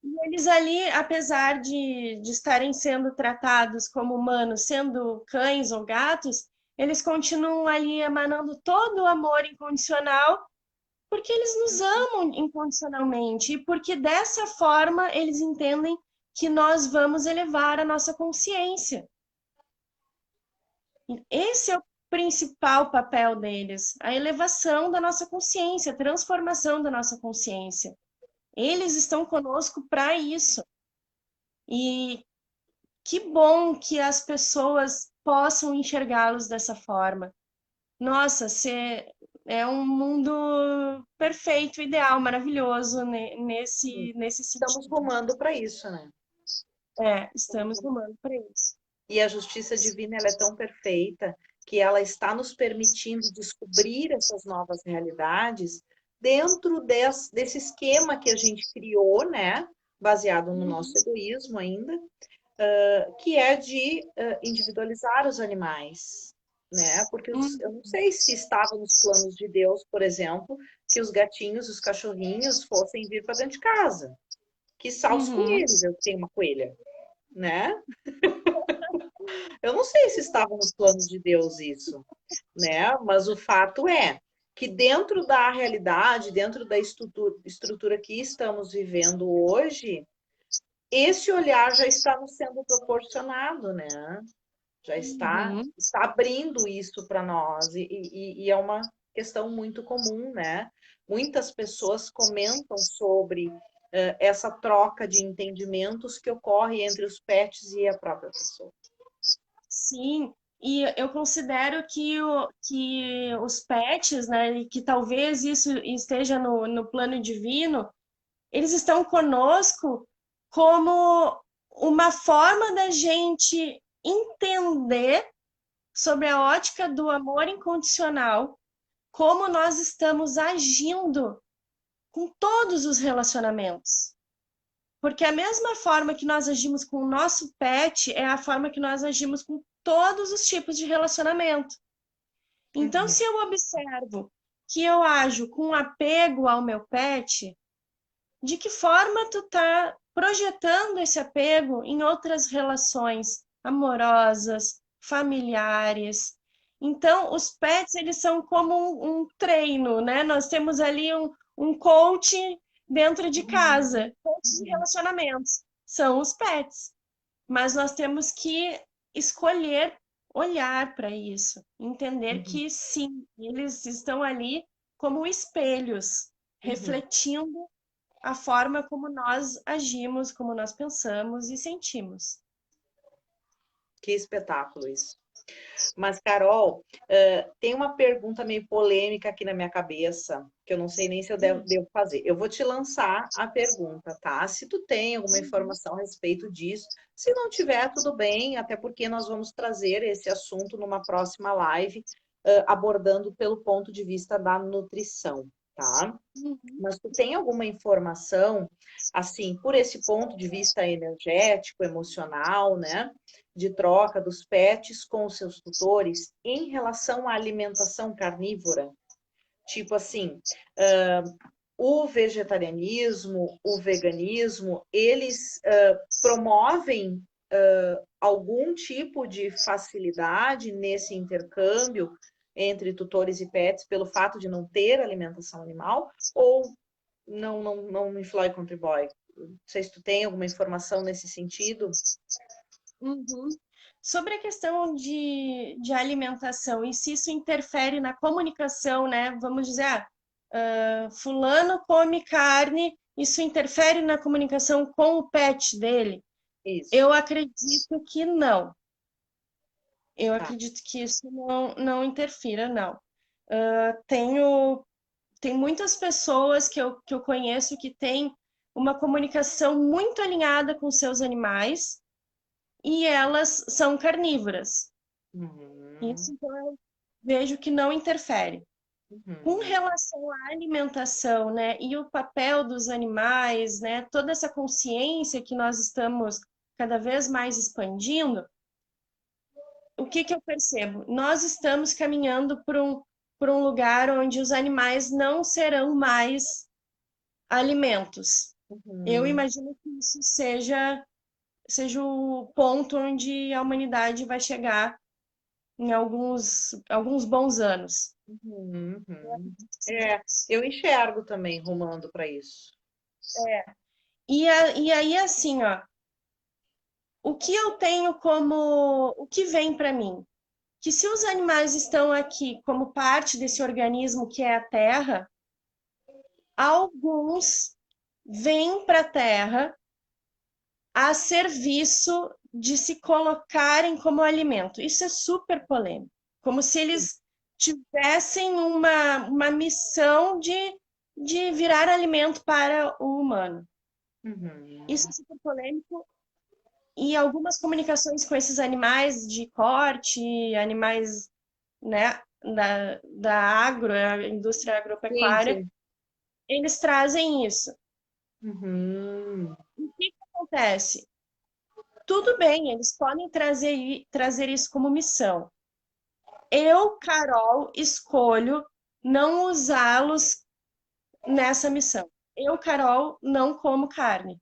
E eles ali, apesar de estarem sendo tratados como humanos, sendo cães ou gatos, eles continuam ali emanando todo o amor incondicional, porque eles nos amam incondicionalmente e porque dessa forma eles entendem que nós vamos elevar a nossa consciência. Esse é o principal papel deles, a elevação da nossa consciência, a transformação da nossa consciência. Eles estão conosco para isso. E que bom que as pessoas possam enxergá-los dessa forma. Nossa, é um mundo perfeito, ideal, maravilhoso nesse Estamos sentido. rumando para isso, né? É, estamos rumando para isso. E a justiça divina ela é tão perfeita que ela está nos permitindo descobrir essas novas realidades dentro desse esquema que a gente criou, né? Baseado no Uhum, nosso egoísmo ainda, que é de individualizar os animais, né? Porque eu não uhum, sei se estava nos planos de Deus, por exemplo, que os gatinhos, os cachorrinhos fossem vir para dentro de casa. Quiçá os uhum. coelhos, eu tenho uma coelha, né? Eu não sei se estava nos planos de Deus isso, né? Mas o fato é que dentro da realidade, dentro da estrutura que estamos vivendo hoje, esse olhar já está nos sendo proporcionado, né? Já Uhum. está abrindo isso para nós e é uma questão muito comum, né? Muitas pessoas comentam sobre essa troca de entendimentos que ocorre entre os pets e a própria pessoa. Sim, e eu considero que os pets, né, e que talvez isso esteja no plano divino, eles estão conosco como uma forma da gente entender sobre a ótica do amor incondicional, como nós estamos agindo com todos os relacionamentos. Porque a mesma forma que nós agimos com o nosso pet é a forma que nós agimos com todos os tipos de relacionamento. Então, se eu observo que eu ajo com apego ao meu pet, de que forma tu tá projetando esse apego em outras relações amorosas, familiares? Então, os pets, eles são como um treino, né? Nós temos ali um coach dentro de casa, coach de relacionamentos, são os pets. Mas nós temos que escolher olhar para isso, entender que sim, eles estão ali como espelhos, refletindo a forma como nós agimos, como nós pensamos e sentimos. Que espetáculo isso. Mas, Carol, tem uma pergunta meio polêmica aqui na minha cabeça, que eu não sei nem se eu devo fazer. Eu vou te lançar a pergunta, tá? Se tu tem alguma informação a respeito disso, se não tiver, tudo bem, até porque nós vamos trazer esse assunto numa próxima live, abordando pelo ponto de vista da nutrição, tá? Mas tu tem alguma informação, assim, por esse ponto de vista energético, emocional, né? De troca dos pets com os seus tutores em relação à alimentação carnívora? Tipo assim, o vegetarianismo, o veganismo, eles promovem algum tipo de facilidade nesse intercâmbio entre tutores e pets pelo fato de não ter alimentação animal, ou não influi contribui? Não sei se tu tem alguma informação nesse sentido. Sobre a questão de alimentação e se isso interfere na comunicação, né? Vamos dizer, fulano come carne, isso interfere na comunicação com o pet dele? Isso. Eu acredito que não. Eu Tá. acredito que isso não interfira, não. Tem muitas pessoas que eu conheço que têm uma comunicação muito alinhada com seus animais e elas são carnívoras. Isso, então, eu vejo que não interfere. Com relação à alimentação, né, e o papel dos animais, né, toda essa consciência que nós estamos cada vez mais expandindo, o que eu percebo? Nós estamos caminhando por um lugar onde os animais não serão mais alimentos. Eu imagino que isso seja o ponto onde a humanidade vai chegar em alguns bons anos. Eu enxergo também rumando para isso. E aí, assim, ó, o que eu tenho o que vem para mim? Que se os animais estão aqui como parte desse organismo que é a Terra, alguns vêm para a Terra a serviço de se colocarem como alimento. Isso é super polêmico. Como se eles tivessem uma missão de virar alimento para o humano. Isso é super polêmico. E algumas comunicações com esses animais de corte, animais, né, da a indústria agropecuária, Sim. eles trazem isso. O que acontece? Tudo bem, eles podem trazer isso como missão. Eu, Carol, escolho não usá-los nessa missão. Eu, Carol, não como carne.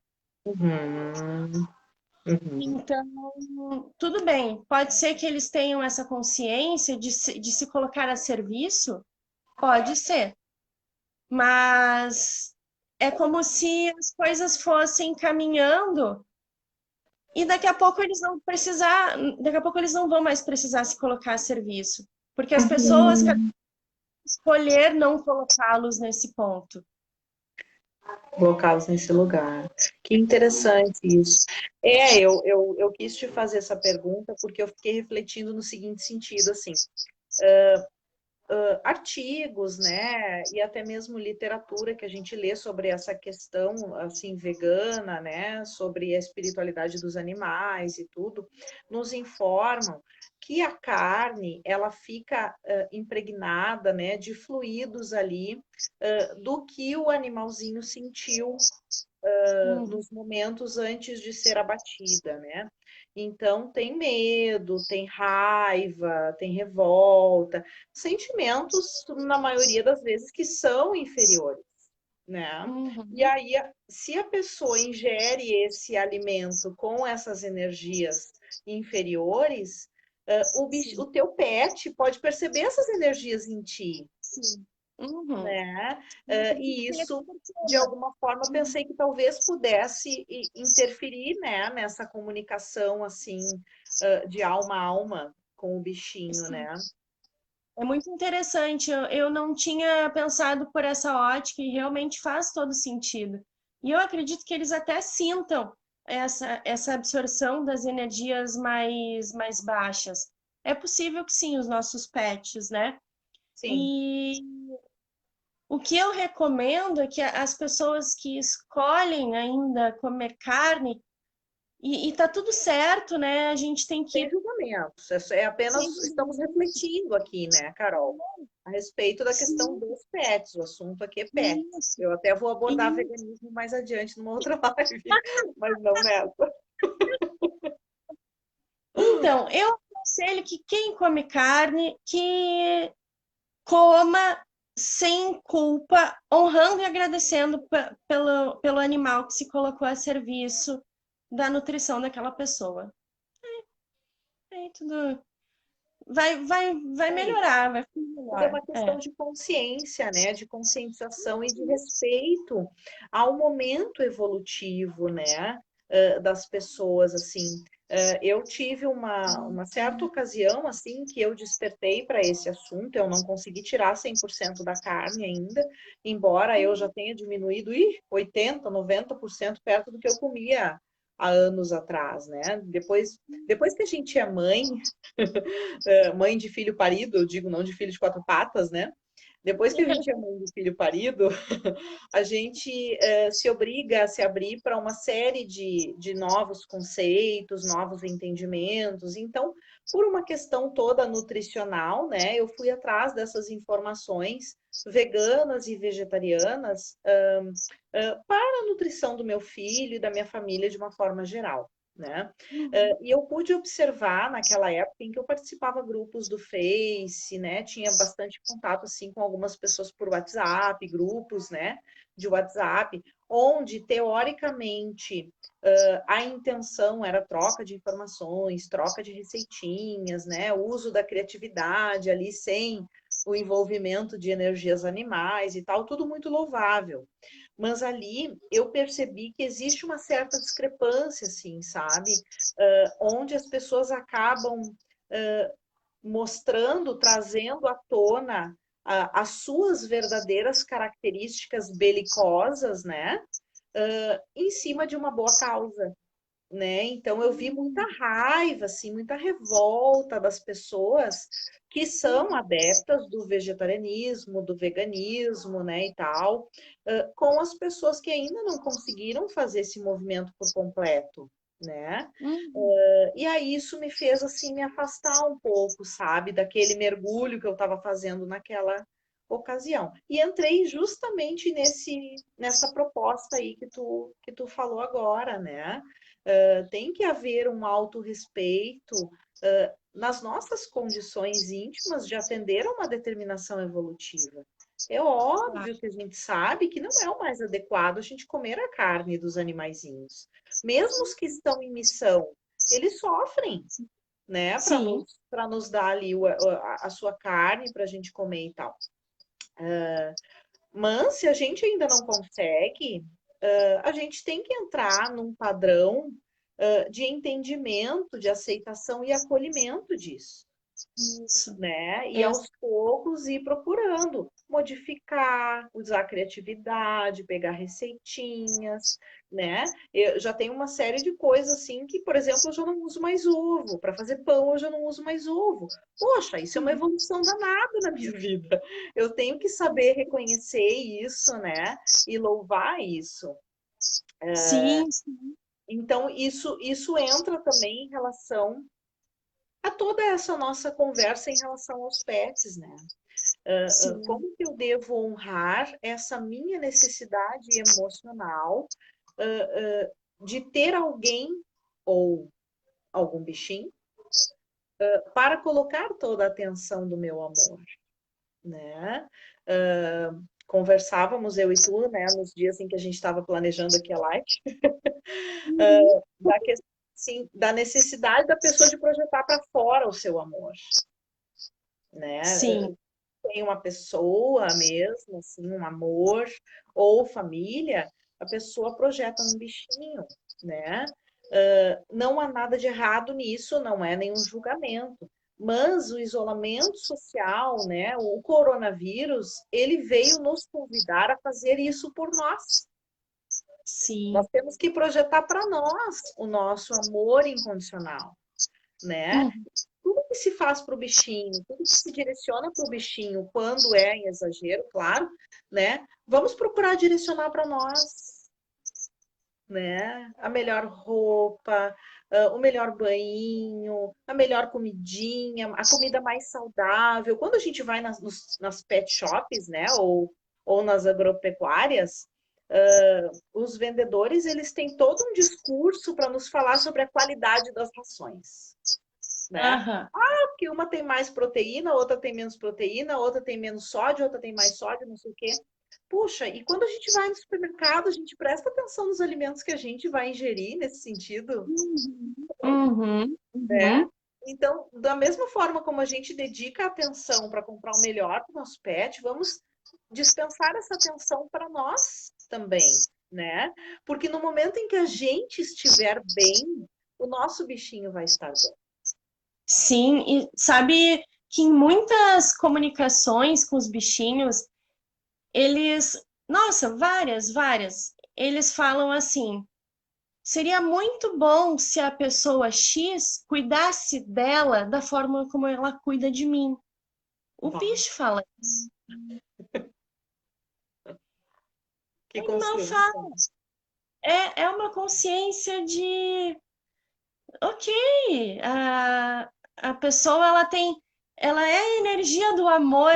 Então, tudo bem. Pode ser que eles tenham essa consciência de se colocar a serviço? Pode ser. Mas é como se as coisas fossem caminhando e daqui a pouco eles não vão mais precisar se colocar a serviço, porque as pessoas escolher não colocá-los nesse ponto. Colocá-los nesse lugar. Que interessante isso. Eu quis te fazer essa pergunta porque eu fiquei refletindo no seguinte sentido, assim, artigos, né, e até mesmo literatura que a gente lê sobre essa questão, assim, vegana, né, sobre a espiritualidade dos animais e tudo, nos informam que a carne, ela fica impregnada, né, de fluidos ali, do que o animalzinho sentiu Uhum. nos momentos antes de ser abatida, né? Então, tem medo, tem raiva, tem revolta, sentimentos, na maioria das vezes, que são inferiores, né? E Uhum. aí, se a pessoa ingere esse alimento com essas energias inferiores, o Sim, teu pet pode perceber essas energias em ti, sim. Uhum. né? Eu acredito E que ele isso, de perceba. alguma forma, Uhum. pensei que talvez pudesse interferir, né, nessa comunicação assim, de alma a alma com o bichinho, Sim. né? É muito interessante. Eu não tinha pensado por essa ótica e realmente faz todo sentido. E eu acredito que eles até sintam essa absorção das energias mais baixas. É possível que sim, os nossos pets, né? Sim, E o que eu recomendo é que as pessoas que escolhem ainda comer carne, e tá tudo certo, né? A gente tem sem que julgamentos. É sem apenas estamos julgamento. refletindo aqui, né, Carol, a respeito da questão Sim, dos pets. O assunto aqui é pets. isso. Eu até vou abordar E, veganismo mais adiante numa outra live, mas não nessa. então, eu aconselho que quem come carne, que coma sem culpa, honrando e agradecendo pelo animal que se colocou a serviço da nutrição daquela pessoa. Aí tudo vai É isso. melhorar, vai ficar Tudo é melhor. uma questão É. de consciência, né? De conscientização e de respeito ao momento evolutivo, né? Das pessoas, assim. Eu tive uma certa ocasião, assim, que eu despertei para esse assunto. Eu não consegui tirar 100% da carne ainda, embora eu já tenha diminuído 80, 90% perto do que eu comia há anos atrás, né? Depois que a gente é mãe, mãe de filho parido, eu digo não de filho de quatro patas, né? Depois que a gente é mãe de filho parido, a gente se obriga a se abrir para uma série de novos conceitos, novos entendimentos. Então, por uma questão toda nutricional, né, eu fui atrás dessas informações veganas e vegetarianas para a nutrição do meu filho e da minha família de uma forma geral. Né? Uhum. E eu pude observar naquela época em que eu participava grupos do Face, né? Tinha bastante contato assim com algumas pessoas por WhatsApp, grupos, né? De WhatsApp, onde teoricamente a intenção era troca de informações, troca de receitinhas, né? O uso da criatividade ali sem o envolvimento de energias animais e tal, tudo muito louvável. Mas ali eu percebi que existe uma certa discrepância, assim, sabe? Onde as pessoas acabam mostrando, trazendo à tona as suas verdadeiras características belicosas, né? Em cima de uma boa causa, né? Então eu vi muita raiva, assim, muita revolta das pessoas que são adeptas do vegetarianismo, do veganismo, né, e tal, com as pessoas que ainda não conseguiram fazer esse movimento por completo, né? Uhum. E aí isso me fez assim me afastar um pouco, sabe, daquele mergulho que eu estava fazendo naquela ocasião. E entrei justamente nessa proposta aí que tu falou agora, né? Tem que haver um autorrespeito nas nossas condições íntimas de atender a uma determinação evolutiva. É Claro. óbvio que a gente sabe que não é o mais adequado a gente comer a carne dos animaizinhos. Mesmo os que estão em missão, eles sofrem, né, para Sim. nos dar ali a sua carne para a gente comer e tal. Mas se a gente ainda não consegue, a gente tem que entrar num padrão de entendimento, de aceitação e acolhimento disso. Isso. né? E aos poucos ir procurando modificar, usar a criatividade, pegar receitinhas, né? Eu já tenho uma série de coisas assim que, por exemplo, eu já não uso mais ovo. Para fazer pão, eu já não uso mais ovo. Poxa, isso é uma evolução danada na minha vida. Eu tenho que saber reconhecer isso, né? E louvar isso. Sim, sim, Então, isso entra também em relação a toda essa nossa conversa em relação aos pets, né? sim. Como que eu devo honrar essa minha necessidade emocional de ter alguém ou algum bichinho para colocar toda a atenção do meu amor, né? Conversávamos eu e tu, né, nos dias em que a gente estava planejando aqui a live, Uhum. da questão, sim, da necessidade da pessoa de projetar para fora o seu amor, né? Sim, Tem uma pessoa mesmo, assim, um amor ou família, a pessoa projeta um bichinho, né? Não há nada de errado nisso, não é nenhum julgamento. Mas o isolamento social, né, o coronavírus, ele veio nos convidar a fazer isso por nós. Nós sim. temos que projetar para nós o nosso amor incondicional, né? Uhum. Tudo que se faz para o bichinho, tudo que se direciona para o bichinho, quando é em exagero, claro, né? Vamos procurar direcionar para nós, né? A melhor roupa, o melhor banho, a melhor comidinha, a comida mais saudável. Quando a gente vai nas pet shops, né? Ou nas agropecuárias, os vendedores eles têm todo um discurso para nos falar sobre a qualidade das rações, né? Aham. Porque uma tem mais proteína, outra tem menos proteína, outra tem menos sódio, outra tem mais sódio, não sei o quê. Puxa, e quando a gente vai no supermercado, a gente presta atenção nos alimentos que a gente vai ingerir nesse sentido, Uhum. né? Uhum. Então, da mesma forma como a gente dedica atenção para comprar o melhor para o nosso pet, vamos dispensar essa atenção para nós também, né? Porque no momento em que a gente estiver bem, o nosso bichinho vai estar bem. Sim, e sabe que em muitas comunicações com os bichinhos, eles, nossa, várias, eles falam assim: seria muito bom se a pessoa X cuidasse dela da forma como ela cuida de mim. O Bah, bicho fala isso. que Não consciência, fala. né? É uma consciência de, ok, a pessoa ela é a energia do amor,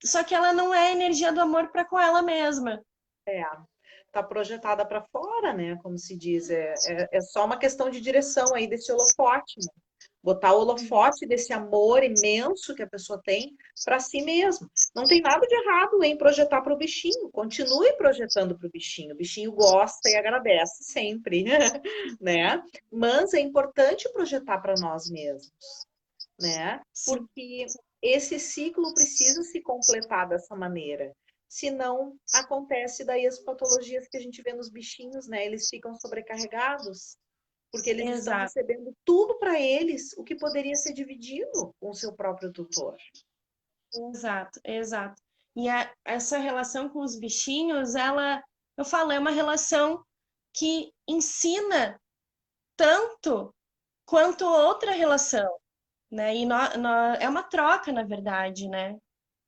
só que ela não é a energia do amor para com ela mesma. É, tá projetada para fora, né? Como se diz, é só uma questão de direção aí desse holofote, né? Botar o holofote desse amor imenso que a pessoa tem para si mesma. Não tem nada de errado em projetar para o bichinho. Continue projetando para o bichinho. O bichinho gosta e agradece sempre, né? Mas é importante projetar para nós mesmos, né? Sim, Porque esse ciclo precisa se completar dessa maneira. Senão, acontece daí as patologias que a gente vê nos bichinhos, né? Eles ficam sobrecarregados, porque eles estão exato, recebendo tudo para eles, o que poderia ser dividido com o seu próprio tutor. exato. E essa relação com os bichinhos, eu falo, é uma relação que ensina tanto quanto outra relação, né? E é uma troca, na verdade, né?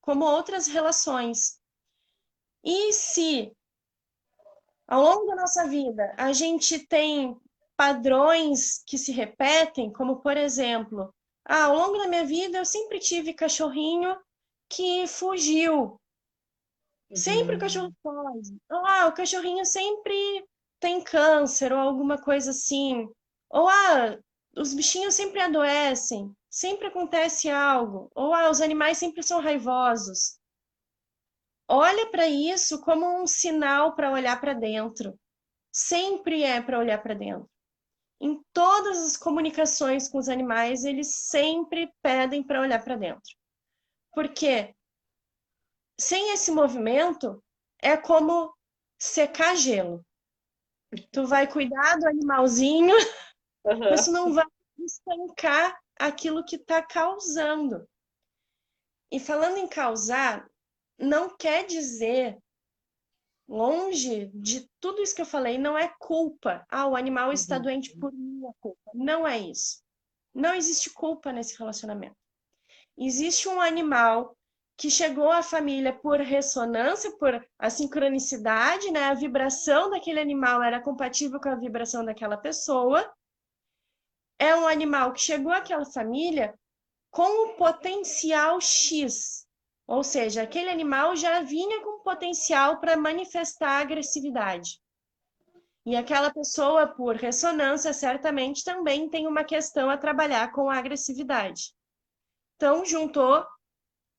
Como outras relações. E se, ao longo da nossa vida, a gente tem padrões que se repetem, como, por exemplo, ao longo da minha vida eu sempre tive cachorrinho que fugiu. Sempre o cachorro Uhum. foge. O cachorrinho sempre tem câncer ou alguma coisa assim. Ou, os bichinhos sempre adoecem. Sempre acontece algo. Ou, os animais sempre são raivosos. Olha para isso como um sinal para olhar para dentro. Sempre é para olhar para dentro. Em todas as comunicações com os animais, eles sempre pedem para olhar para dentro. Porque sem esse movimento, é como secar gelo. Tu vai cuidar do animalzinho, mas Uhum. tu não vai estancar aquilo que está causando. E falando em causar, não quer dizer, longe de tudo isso que eu falei, não é culpa. Ah, o animal está Uhum. doente por minha culpa. Não é isso. Não existe culpa nesse relacionamento. Existe um animal que chegou à família por ressonância, por a sincronicidade, né? A vibração daquele animal era compatível com a vibração daquela pessoa. É um animal que chegou àquela família com o potencial X. Ou seja, aquele animal já vinha com potencial para manifestar agressividade. E aquela pessoa, por ressonância, certamente também tem uma questão a trabalhar com a agressividade. Então, juntou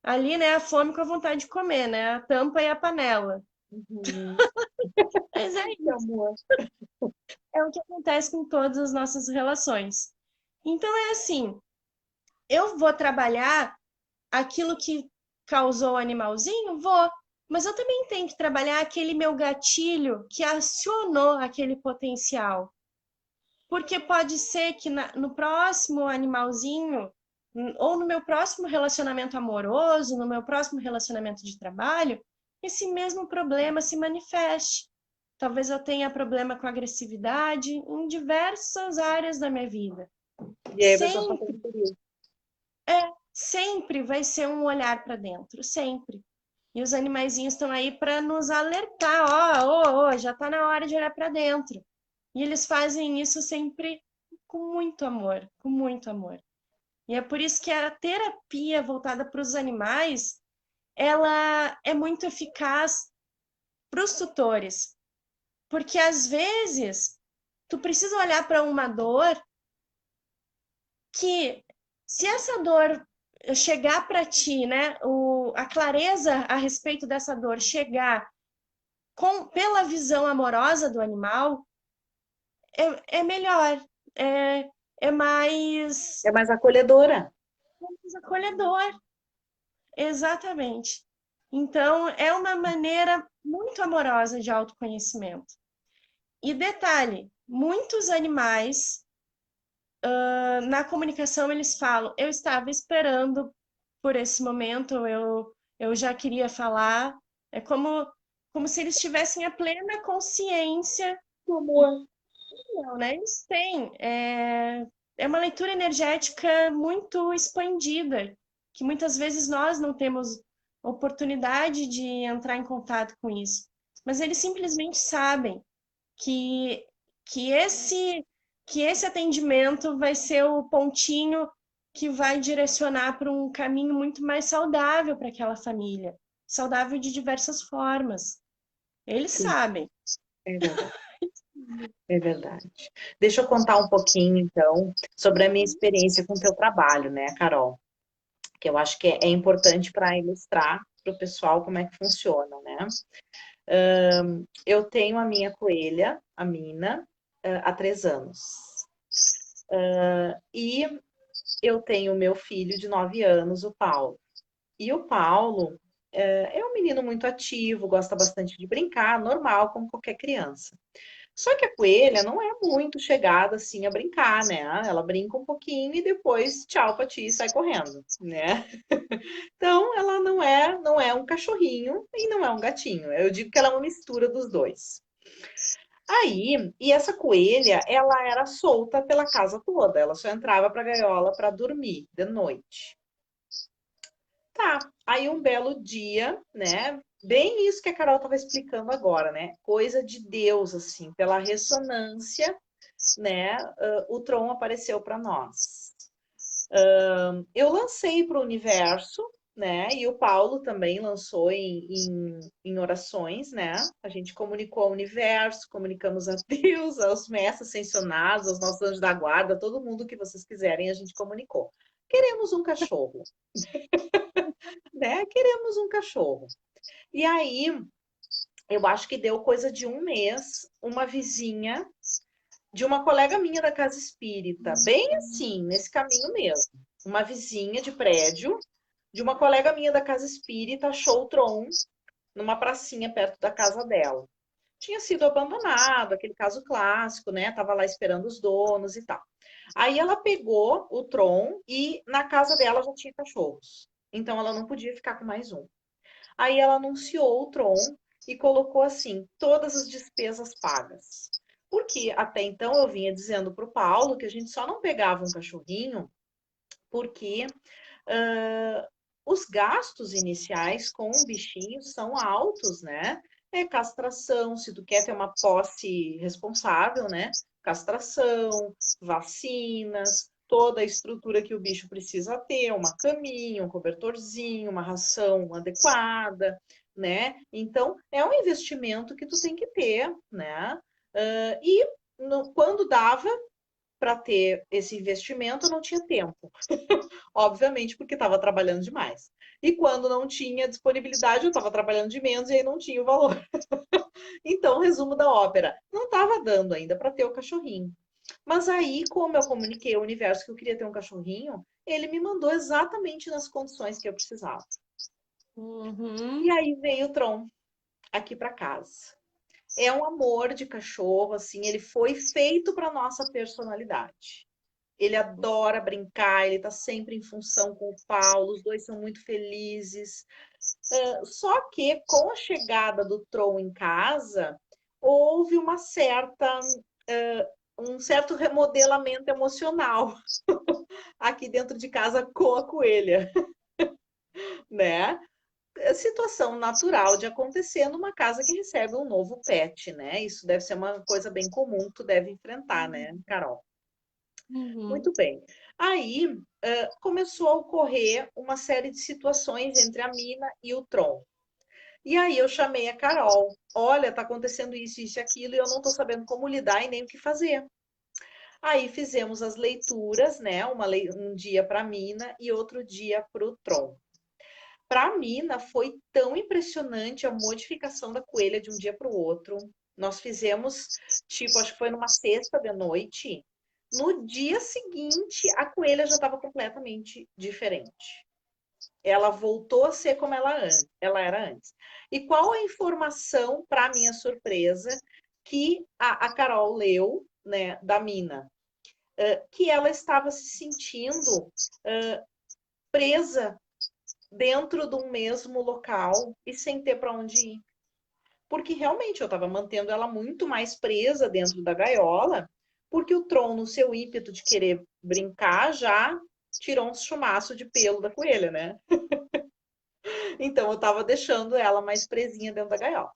ali, né, a fome com a vontade de comer, né? A tampa e a panela. Uhum. Mas é Que isso. amor. É o que acontece com todas as nossas relações. Então, é assim, eu vou trabalhar aquilo que causou o animalzinho? Vou. Mas eu também tenho que trabalhar aquele meu gatilho que acionou aquele potencial. Porque pode ser que no próximo animalzinho, ou no meu próximo relacionamento amoroso, no meu próximo relacionamento de trabalho, esse mesmo problema se manifeste. Talvez eu tenha problema com agressividade em diversas áreas da minha vida. E aí vai passar Sempre, por isso. sempre vai ser um olhar para dentro, sempre. E os animaizinhos estão aí para nos alertar, ó, já está na hora de olhar para dentro. E eles fazem isso sempre com muito amor, com muito amor. E é por isso que a terapia voltada para os animais, ela é muito eficaz para os tutores, porque às vezes tu precisa olhar para uma dor que, se essa dor chegar para ti, né, a clareza a respeito dessa dor chegar pela visão amorosa do animal, é melhor, é, é É mais acolhedora. mais acolhedor. Exatamente. Então, é uma maneira muito amorosa de autoconhecimento. E detalhe, muitos animais, na comunicação, eles falam: eu estava esperando por esse momento, eu já queria falar. É como se eles tivessem a plena consciência. Amor. Não, né? Eles têm. É uma leitura energética muito expandida, que muitas vezes nós não temos oportunidade de entrar em contato com isso. Mas eles simplesmente sabem que, que esse, que esse atendimento vai ser o pontinho que vai direcionar para um caminho muito mais saudável para aquela família. Saudável de diversas formas. Eles Sim, sabem. é verdade. É verdade. Deixa eu contar um pouquinho, então, sobre a minha experiência com o teu trabalho, né, Carol? Que eu acho que é importante para ilustrar para o pessoal como é que funciona, né? Eu tenho a minha coelha, a Mina, há 3 anos. E eu tenho o meu filho de 9 anos, o Paulo. E o Paulo é um menino muito ativo, gosta bastante de brincar, normal, como qualquer criança. Só que a coelha não é muito chegada assim a brincar, né? Ela brinca um pouquinho e depois tchau pra ti e sai correndo, né? Então ela não é um cachorrinho e não é um gatinho. Eu digo que ela é uma mistura dos dois. Aí, e essa coelha, ela era solta pela casa toda. Ela só entrava pra gaiola para dormir de noite. Tá. Aí um belo dia, né? Bem isso que a Carol estava explicando agora, né? Coisa de Deus, assim, pela ressonância, né? O Tron apareceu para nós. Eu lancei para o universo, né? E o Paulo também lançou em orações, né? A gente comunicou ao universo, comunicamos a Deus, aos mestres ascensionados, aos nossos anjos da guarda, todo mundo que vocês quiserem, a gente comunicou. Queremos um cachorro, né? Queremos um cachorro. E aí, eu acho que deu coisa de um mês, uma vizinha de uma colega minha da casa espírita, bem assim, nesse caminho mesmo. Uma vizinha de prédio, de uma colega minha da casa espírita, achou o Tron numa pracinha perto da casa dela. tinha sido abandonado, aquele caso clássico, né? Tava lá esperando os donos e tal. Aí ela pegou o Tron e na casa dela já tinha cachorros. Então ela não podia ficar com mais um. Aí ela anunciou o Tron e colocou assim, todas as despesas pagas. Porque até então eu vinha dizendo para o Paulo que a gente só não pegava um cachorrinho porque uh, os gastos iniciais com um bichinho são altos, né? É castração, se tu quer ter uma posse responsável, né? Castração, vacinas, toda a estrutura que o bicho precisa ter, uma caminha, um cobertorzinho, uma ração adequada, né? Então, é um investimento que tu tem que ter, né? E quando dava para ter esse investimento, eu não tinha tempo. Obviamente, porque estava trabalhando demais. E quando não tinha disponibilidade, eu estava trabalhando de menos e aí não tinha o valor. Então, resumo da ópera, não estava dando ainda para ter o cachorrinho. Mas aí, como eu comuniquei ao universo que eu queria ter um cachorrinho, ele me mandou exatamente nas condições que eu precisava. E Uhum. aí veio o Tron aqui para casa. É um amor de cachorro, assim, ele foi feito para nossa personalidade. Ele adora brincar, ele está sempre em função com o Paulo, os dois são muito felizes. Só que com a chegada do Tron em casa, houve um certo remodelamento emocional aqui dentro de casa com a coelha, né? Situação natural de acontecer numa casa que recebe um novo pet, né? Isso deve ser uma coisa bem comum que tu deve enfrentar, né, Carol? Uhum. Muito bem. Aí começou a ocorrer uma série de situações entre a Mina e o Tron. E aí eu chamei a Carol. Olha, tá acontecendo isso e aquilo, e eu não tô sabendo como lidar e nem o que fazer. Aí fizemos as leituras, né? Um dia para a Mina e outro dia para o Tron. Para a Mina foi tão impressionante a modificação da coelha de um dia para o outro. Nós fizemos, tipo, acho que foi numa sexta de noite. No dia seguinte, a coelha já estava completamente diferente. Ela voltou a ser como ela era antes. E qual a informação, para minha surpresa, que a Carol leu, né, da Mina? Que ela estava se sentindo presa dentro de um mesmo local e sem ter para onde ir. Porque realmente eu estava mantendo ela muito mais presa dentro da gaiola, porque o Tron, no seu ímpeto de querer brincar, já tirou um chumaço de pelo da coelha, né? Então eu estava deixando ela mais presinha dentro da gaiola.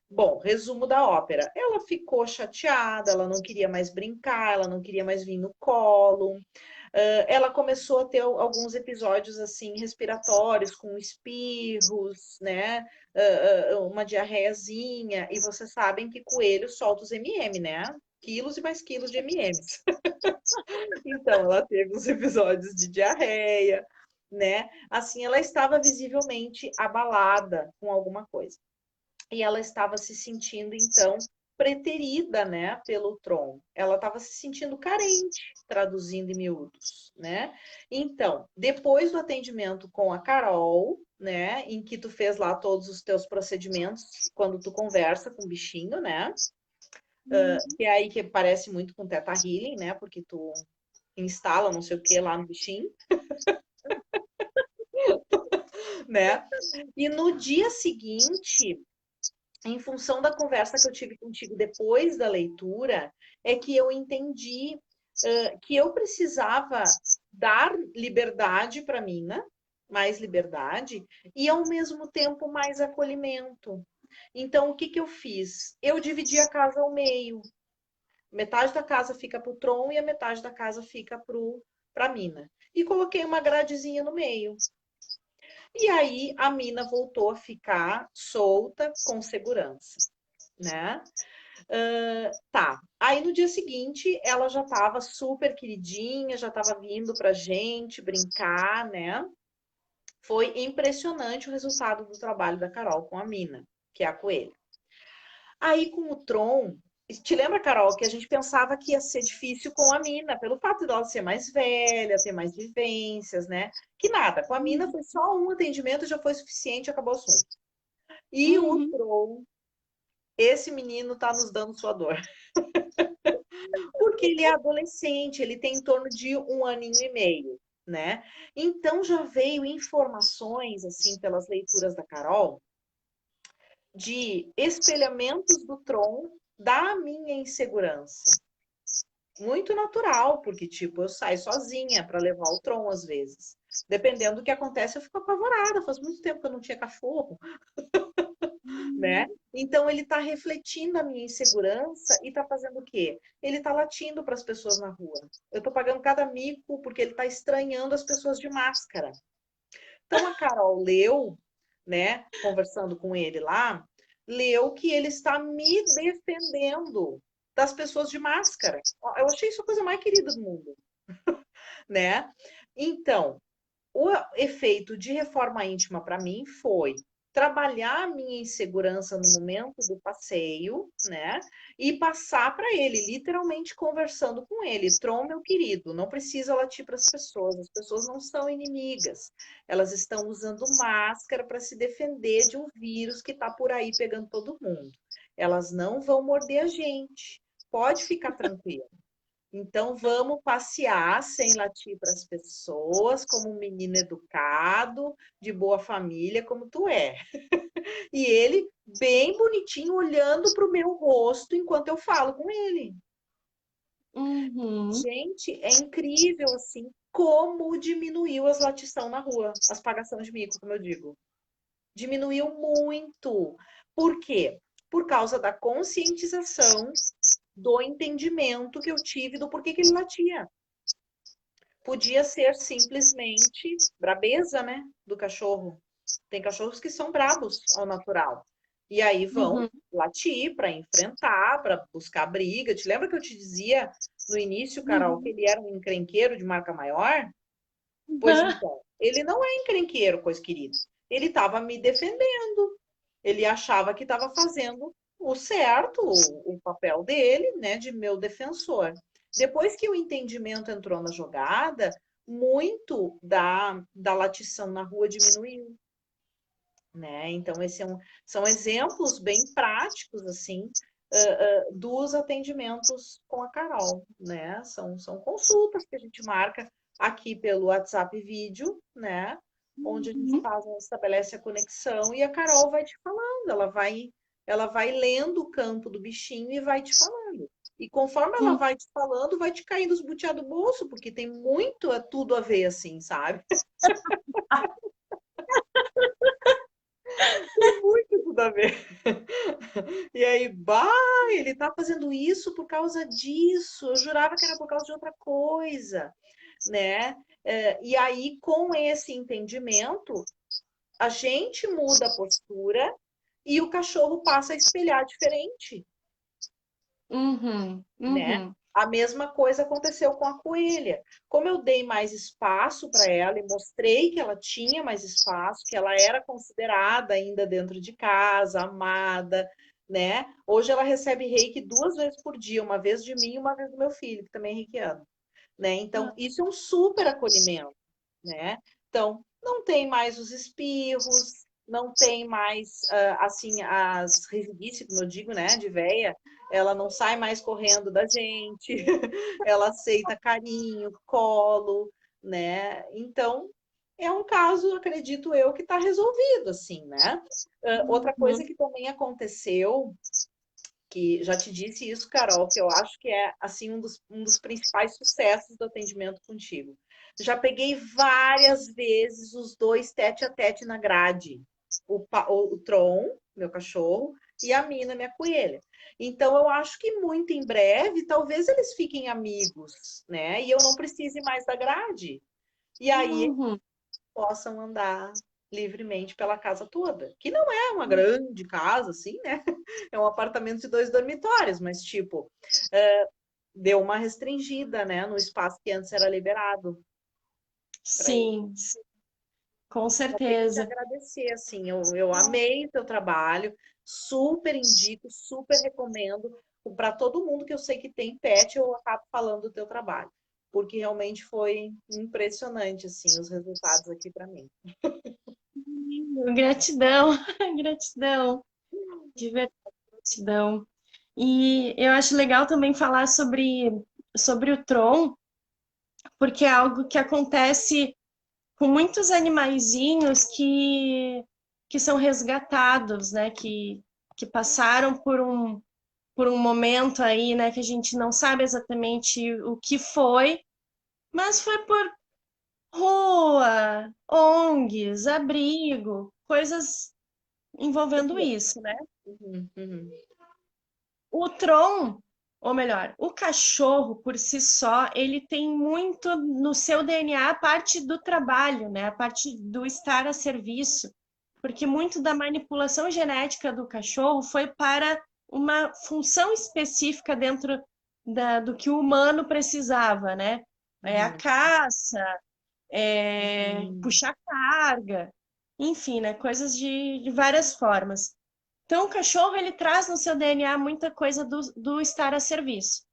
Bom, resumo da ópera. Ela ficou chateada, ela não queria mais brincar, ela não queria mais vir no colo. Ela começou a ter alguns episódios assim respiratórios, com espirros, né? Uma diarreiazinha. E vocês sabem que coelho solta os MM, né? Quilos e mais quilos de MMs. Então, ela teve uns episódios de diarreia, né? Assim, ela estava visivelmente abalada com alguma coisa. E ela estava se sentindo, então, preterida, né, pelo Tron. Ela estava se sentindo carente, traduzindo em miúdos, né? Então, depois do atendimento com a Carol, né, em que tu fez lá todos os teus procedimentos, quando tu conversa com o bichinho, né? Que é aí que parece muito com Teta Healing, né? Porque tu instala não sei o que lá no bichinho, né? E no dia seguinte, em função da conversa que eu tive contigo depois da leitura, é que eu entendi que eu precisava dar liberdade para a Mina, mais liberdade, e ao mesmo tempo mais acolhimento. Então, o que, que eu fiz? Eu dividi a casa ao meio. Metade da casa fica para o Tron e a metade da casa fica para a Mina. E coloquei uma gradezinha no meio. E aí a Mina voltou a ficar solta com segurança, né? Tá. Aí no dia seguinte ela já estava super queridinha, já estava vindo pra gente brincar, né? Foi impressionante o resultado do trabalho da Carol com a Mina, que é a coelha. Aí com o Tron, te lembra, Carol, que a gente pensava que ia ser difícil com a Mina, pelo fato dela ser mais velha, ter mais vivências, né? Que nada, com a Mina foi só um atendimento, já foi suficiente, acabou o assunto. E o Uhum. Tron esse menino tá nos dando sua dor. Porque ele é adolescente, ele tem em torno de 1 aninho e meio, né? Então já veio informações, assim, pelas leituras da Carol, de espelhamentos do Tron da minha insegurança. Muito natural, porque, tipo, eu saio sozinha para levar o Tron às vezes. Dependendo do que acontece, eu fico apavorada. Faz muito tempo que eu não tinha cachorro, né? Então ele está refletindo a minha insegurança e está fazendo o quê? Ele está latindo para as pessoas na rua. Eu estou pagando cada mico porque ele está estranhando as pessoas de máscara. Então a Carol leu, né, conversando com ele lá, leu que ele está me defendendo das pessoas de máscara. Eu achei isso a coisa mais querida do mundo, né? Então, o efeito de reforma íntima para mim foi trabalhar a minha insegurança no momento do passeio, né? E passar para ele, literalmente conversando com ele. Tron, meu querido, não precisa latir para as pessoas não são inimigas. Elas estão usando máscara para se defender de um vírus que está por aí pegando todo mundo. Elas não vão morder a gente. Pode ficar tranquilo. Então, vamos passear sem latir para as pessoas, como um menino educado, de boa família, como tu é. E ele, bem bonitinho, olhando para o meu rosto enquanto eu falo com ele. Uhum. Gente, é incrível, assim, como diminuiu as latição na rua, as pagações de mico, como eu digo. Diminuiu muito. Por quê? Por causa da conscientização do entendimento que eu tive do porquê que ele latia. Podia ser simplesmente brabeza, né, do cachorro. Tem cachorros que são brabos ao natural. E aí vão Uhum. latir para enfrentar, para buscar briga. Te lembra que eu te dizia no início, Carol, que Uhum. ele era um encrenqueiro de marca maior? Pois então, ele não é encrenqueiro, coisa querida. Ele estava me defendendo. Ele achava que estava fazendo o certo, o papel dele, né, de meu defensor. Depois que o entendimento entrou na jogada, muito da latição na rua diminuiu, né? Então, são exemplos bem práticos, assim, dos atendimentos com a Carol, né? São consultas que a gente marca aqui pelo WhatsApp vídeo, né? Onde a gente Uhum. estabelece a conexão e a Carol vai te falando, ela vai lendo o campo do bichinho e vai te falando. E conforme ela Uhum. vai te falando, vai te caindo os butiá do bolso, porque tem muito, tudo a ver, assim, sabe? Tem muito tudo a ver. E aí, bah, ele tá fazendo isso por causa disso. Eu jurava que era por causa de outra coisa, né? E aí, com esse entendimento, a gente muda a postura e o cachorro passa a espelhar diferente, Uhum. né? Uhum. A mesma coisa aconteceu com a coelha. Como eu dei mais espaço para ela e mostrei que ela tinha mais espaço, que ela era considerada ainda dentro de casa, amada, né? Hoje ela recebe reiki 2 vezes por dia, uma vez de mim e uma vez do meu filho, que também é reikiano, né? Então, isso é um super acolhimento, né? Então, não tem mais os espirros, não tem mais, assim, as risidices, como eu digo, né, de véia, ela não sai mais correndo da gente, ela aceita carinho, colo, né? Então, é um caso, acredito eu, que está resolvido, assim, né? Outra coisa Uhum. que também aconteceu, que já te disse isso, Carol, que eu acho que é assim um dos principais sucessos do atendimento contigo. Já peguei várias vezes os dois tete a tete na grade. O Tron, meu cachorro, e a Mina, minha coelha. Então, eu acho que muito em breve, talvez eles fiquem amigos, né? E eu não precise mais da grade. E aí Uhum. possam andar livremente pela casa toda. Que não é uma grande casa, assim, né? É um apartamento de 2 dormitórios, mas, tipo, deu uma restringida, né? No espaço que antes era liberado para ele. Sim, com Só tenho que te certeza. agradecer, assim, eu amei o teu trabalho, super indico, super recomendo. Para todo mundo que eu sei que tem pet, eu acabo falando do teu trabalho, porque realmente foi impressionante, assim, os resultados aqui para mim. Gratidão, gratidão, de verdade. gratidão. E eu acho legal também falar sobre o Tron, porque é algo que acontece com muitos animaizinhos que são resgatados, né? Que passaram por um momento aí, né? Que a gente não sabe exatamente o que foi, mas foi por rua, ONGs, abrigo, coisas envolvendo isso, né? Uhum, uhum, O Tron, ou melhor, o cachorro por si só, ele tem muito no seu DNA a parte do trabalho, né? A parte do estar a serviço, porque muito da manipulação genética do cachorro foi para uma função específica dentro do que o humano precisava, né? É a uhum, caça, uhum, puxar carga, enfim, né? Coisas de várias formas. Então, o cachorro ele traz no seu DNA muita coisa do estar a serviço.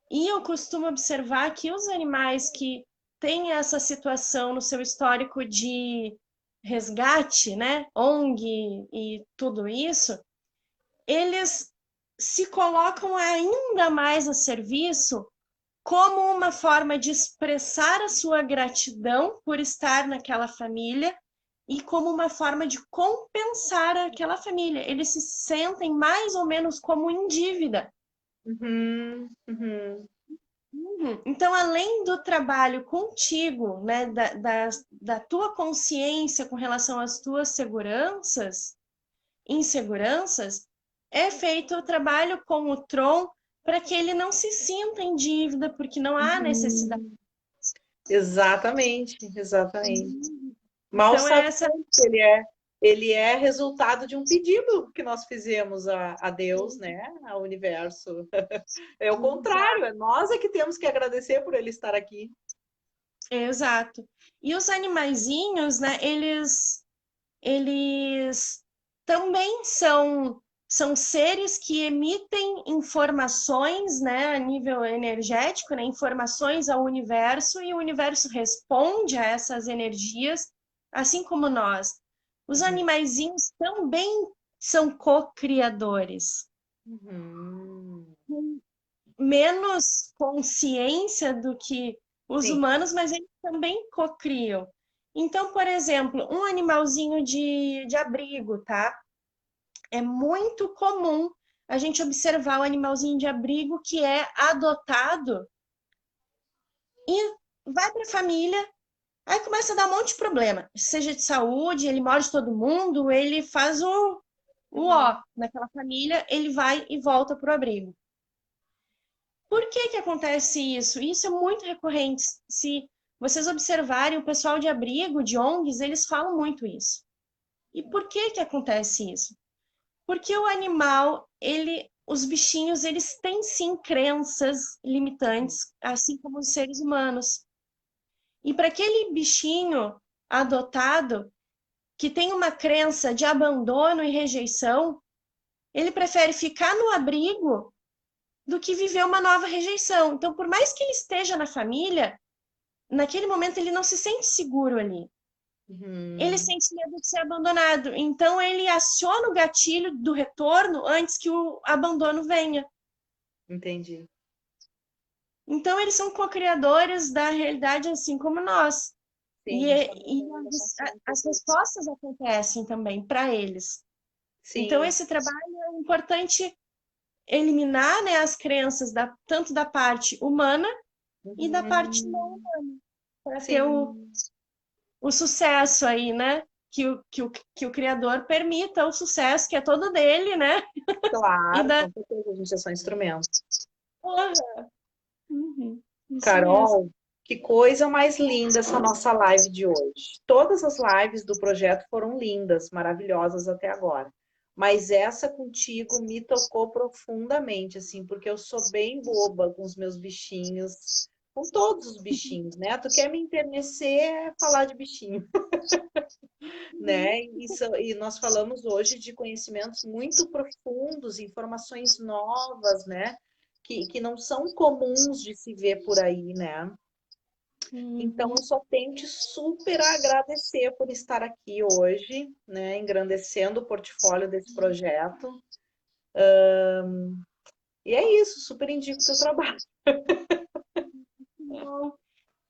E eu costumo observar que os animais que têm essa situação no seu histórico de resgate, né, ONG e tudo isso, eles se colocam ainda mais a serviço como uma forma de expressar a sua gratidão por estar naquela família e como uma forma de compensar aquela família. Eles se sentem mais ou menos como em dívida. uhum, uhum. Uhum. Então, além do trabalho contigo, né, da tua consciência com relação às tuas seguranças, inseguranças, é feito o trabalho com o Tron para que ele não se sinta em dívida, porque não há necessidade. Uhum. Exatamente, exatamente. Mal Então, é sabe essa. que ele é resultado de um pedido que nós fizemos a Deus, né? Ao universo. É o contrário, é nós é que temos que agradecer por ele estar aqui. Exato. E os animaizinhos, né, eles também são seres que emitem informações, né, a nível energético, né, informações ao universo e o universo responde a essas energias, assim como nós. Os Uhum. animaizinhos também são co-criadores, Uhum. com menos consciência do que os Sim. humanos, mas eles também cocriam. Então, por exemplo, um animalzinho de abrigo, tá? É muito comum a gente observar o animalzinho de abrigo que é adotado e vai para a família, aí começa a dar um monte de problema, seja de saúde, ele morde todo mundo, ele faz o Uhum. ó naquela família, ele vai e volta para o abrigo. Por que que acontece isso? Isso é muito recorrente. Se vocês observarem, o pessoal de abrigo, de ONGs, eles falam muito isso. E por que que acontece isso? Porque o animal, os bichinhos, eles têm sim crenças limitantes, assim como os seres humanos. E para aquele bichinho adotado que tem uma crença de abandono e rejeição, ele prefere ficar no abrigo do que viver uma nova rejeição. Então, por mais que ele esteja na família, naquele momento ele não se sente seguro ali. Ele Uhum. sente medo de ser abandonado. Então, ele aciona o gatilho do retorno antes que o abandono venha. Entendi. Então, eles são co-criadores da realidade, assim como nós. Sim, E também ainda consciente as disso. respostas acontecem também para eles. Então, Sim. esse trabalho é importante eliminar, né, as crenças tanto da parte humana e da parte não Uhum. humana, para ter Sim, o sucesso aí, né? Que o criador permita o sucesso, que é todo dele, né? E claro, da. com certeza a gente é só instrumento. Uhum, isso mesmo. Carol, que coisa mais linda essa nossa live de hoje. Todas as lives do projeto foram lindas, maravilhosas até agora. Mas essa contigo me tocou profundamente, assim, porque eu sou bem boba com os meus bichinhos, com todos os bichinhos, né? Tu quer me enternecer, é falar de bichinho, Uhum. né? E nós falamos hoje de conhecimentos muito profundos, informações novas, né? Que não são comuns de se ver por aí, né? Então, eu Uhum. só tenho te super agradecer por estar aqui hoje, né, engrandecendo o portfólio desse projeto. E é isso, super indico o teu trabalho. Bom,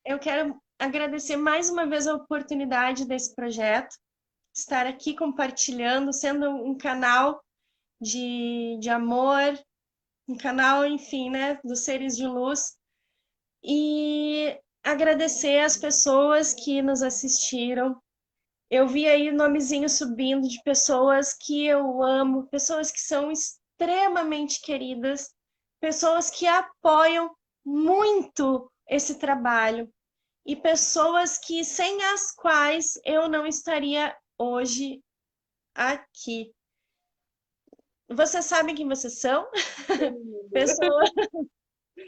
eu quero agradecer mais uma vez a oportunidade desse projeto, estar aqui compartilhando, sendo um canal de amor, um canal, enfim, né, dos seres de luz. E agradecer as pessoas que nos assistiram. Eu vi aí nomezinho subindo de pessoas que eu amo, pessoas que são extremamente queridas, pessoas que apoiam muito esse trabalho e pessoas que sem as quais eu não estaria hoje aqui. Vocês sabem quem vocês são? Pessoas,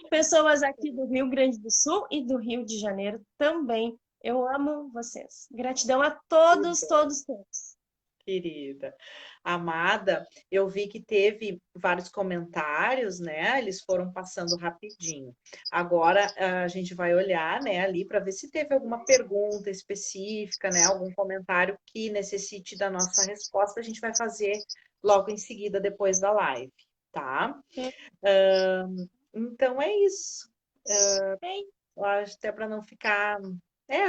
pessoas aqui do Rio Grande do Sul e do Rio de Janeiro também. Eu amo vocês. Gratidão a todos, todos, todos. Querida. Amada, eu vi que teve vários comentários, né? Eles foram passando rapidinho. Agora a gente vai olhar, né, ali para ver se teve alguma pergunta específica, né? Algum comentário que necessite da nossa resposta, a gente vai fazer logo em seguida, depois da live, tá? Então é isso. Bem, Eu acho até para não ficar.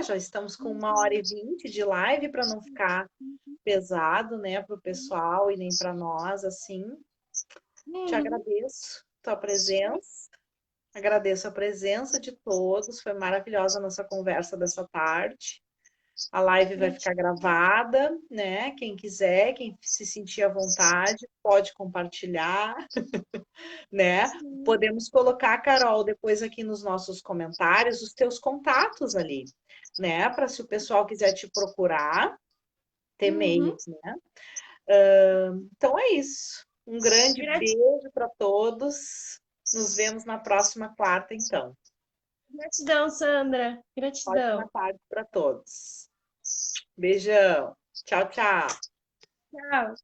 Já estamos com 1h20 de live para não ficar pesado, né, para o pessoal e nem para nós, assim. Te agradeço tua presença, agradeço a presença de todos, foi maravilhosa a nossa conversa dessa tarde. A live vai ficar gravada, né? Quem quiser, quem se sentir à vontade, pode compartilhar, né? Podemos colocar, Carol, depois aqui nos nossos comentários, os teus contatos ali, né? Para se o pessoal quiser te procurar, ter uhum. meios, né? Então é isso. Um grande beijo para todos. Nos vemos na próxima quarta, então. Gratidão, Sandra. Ótima Gratidão. tarde para todos. Beijão. Tchau, tchau. Tchau.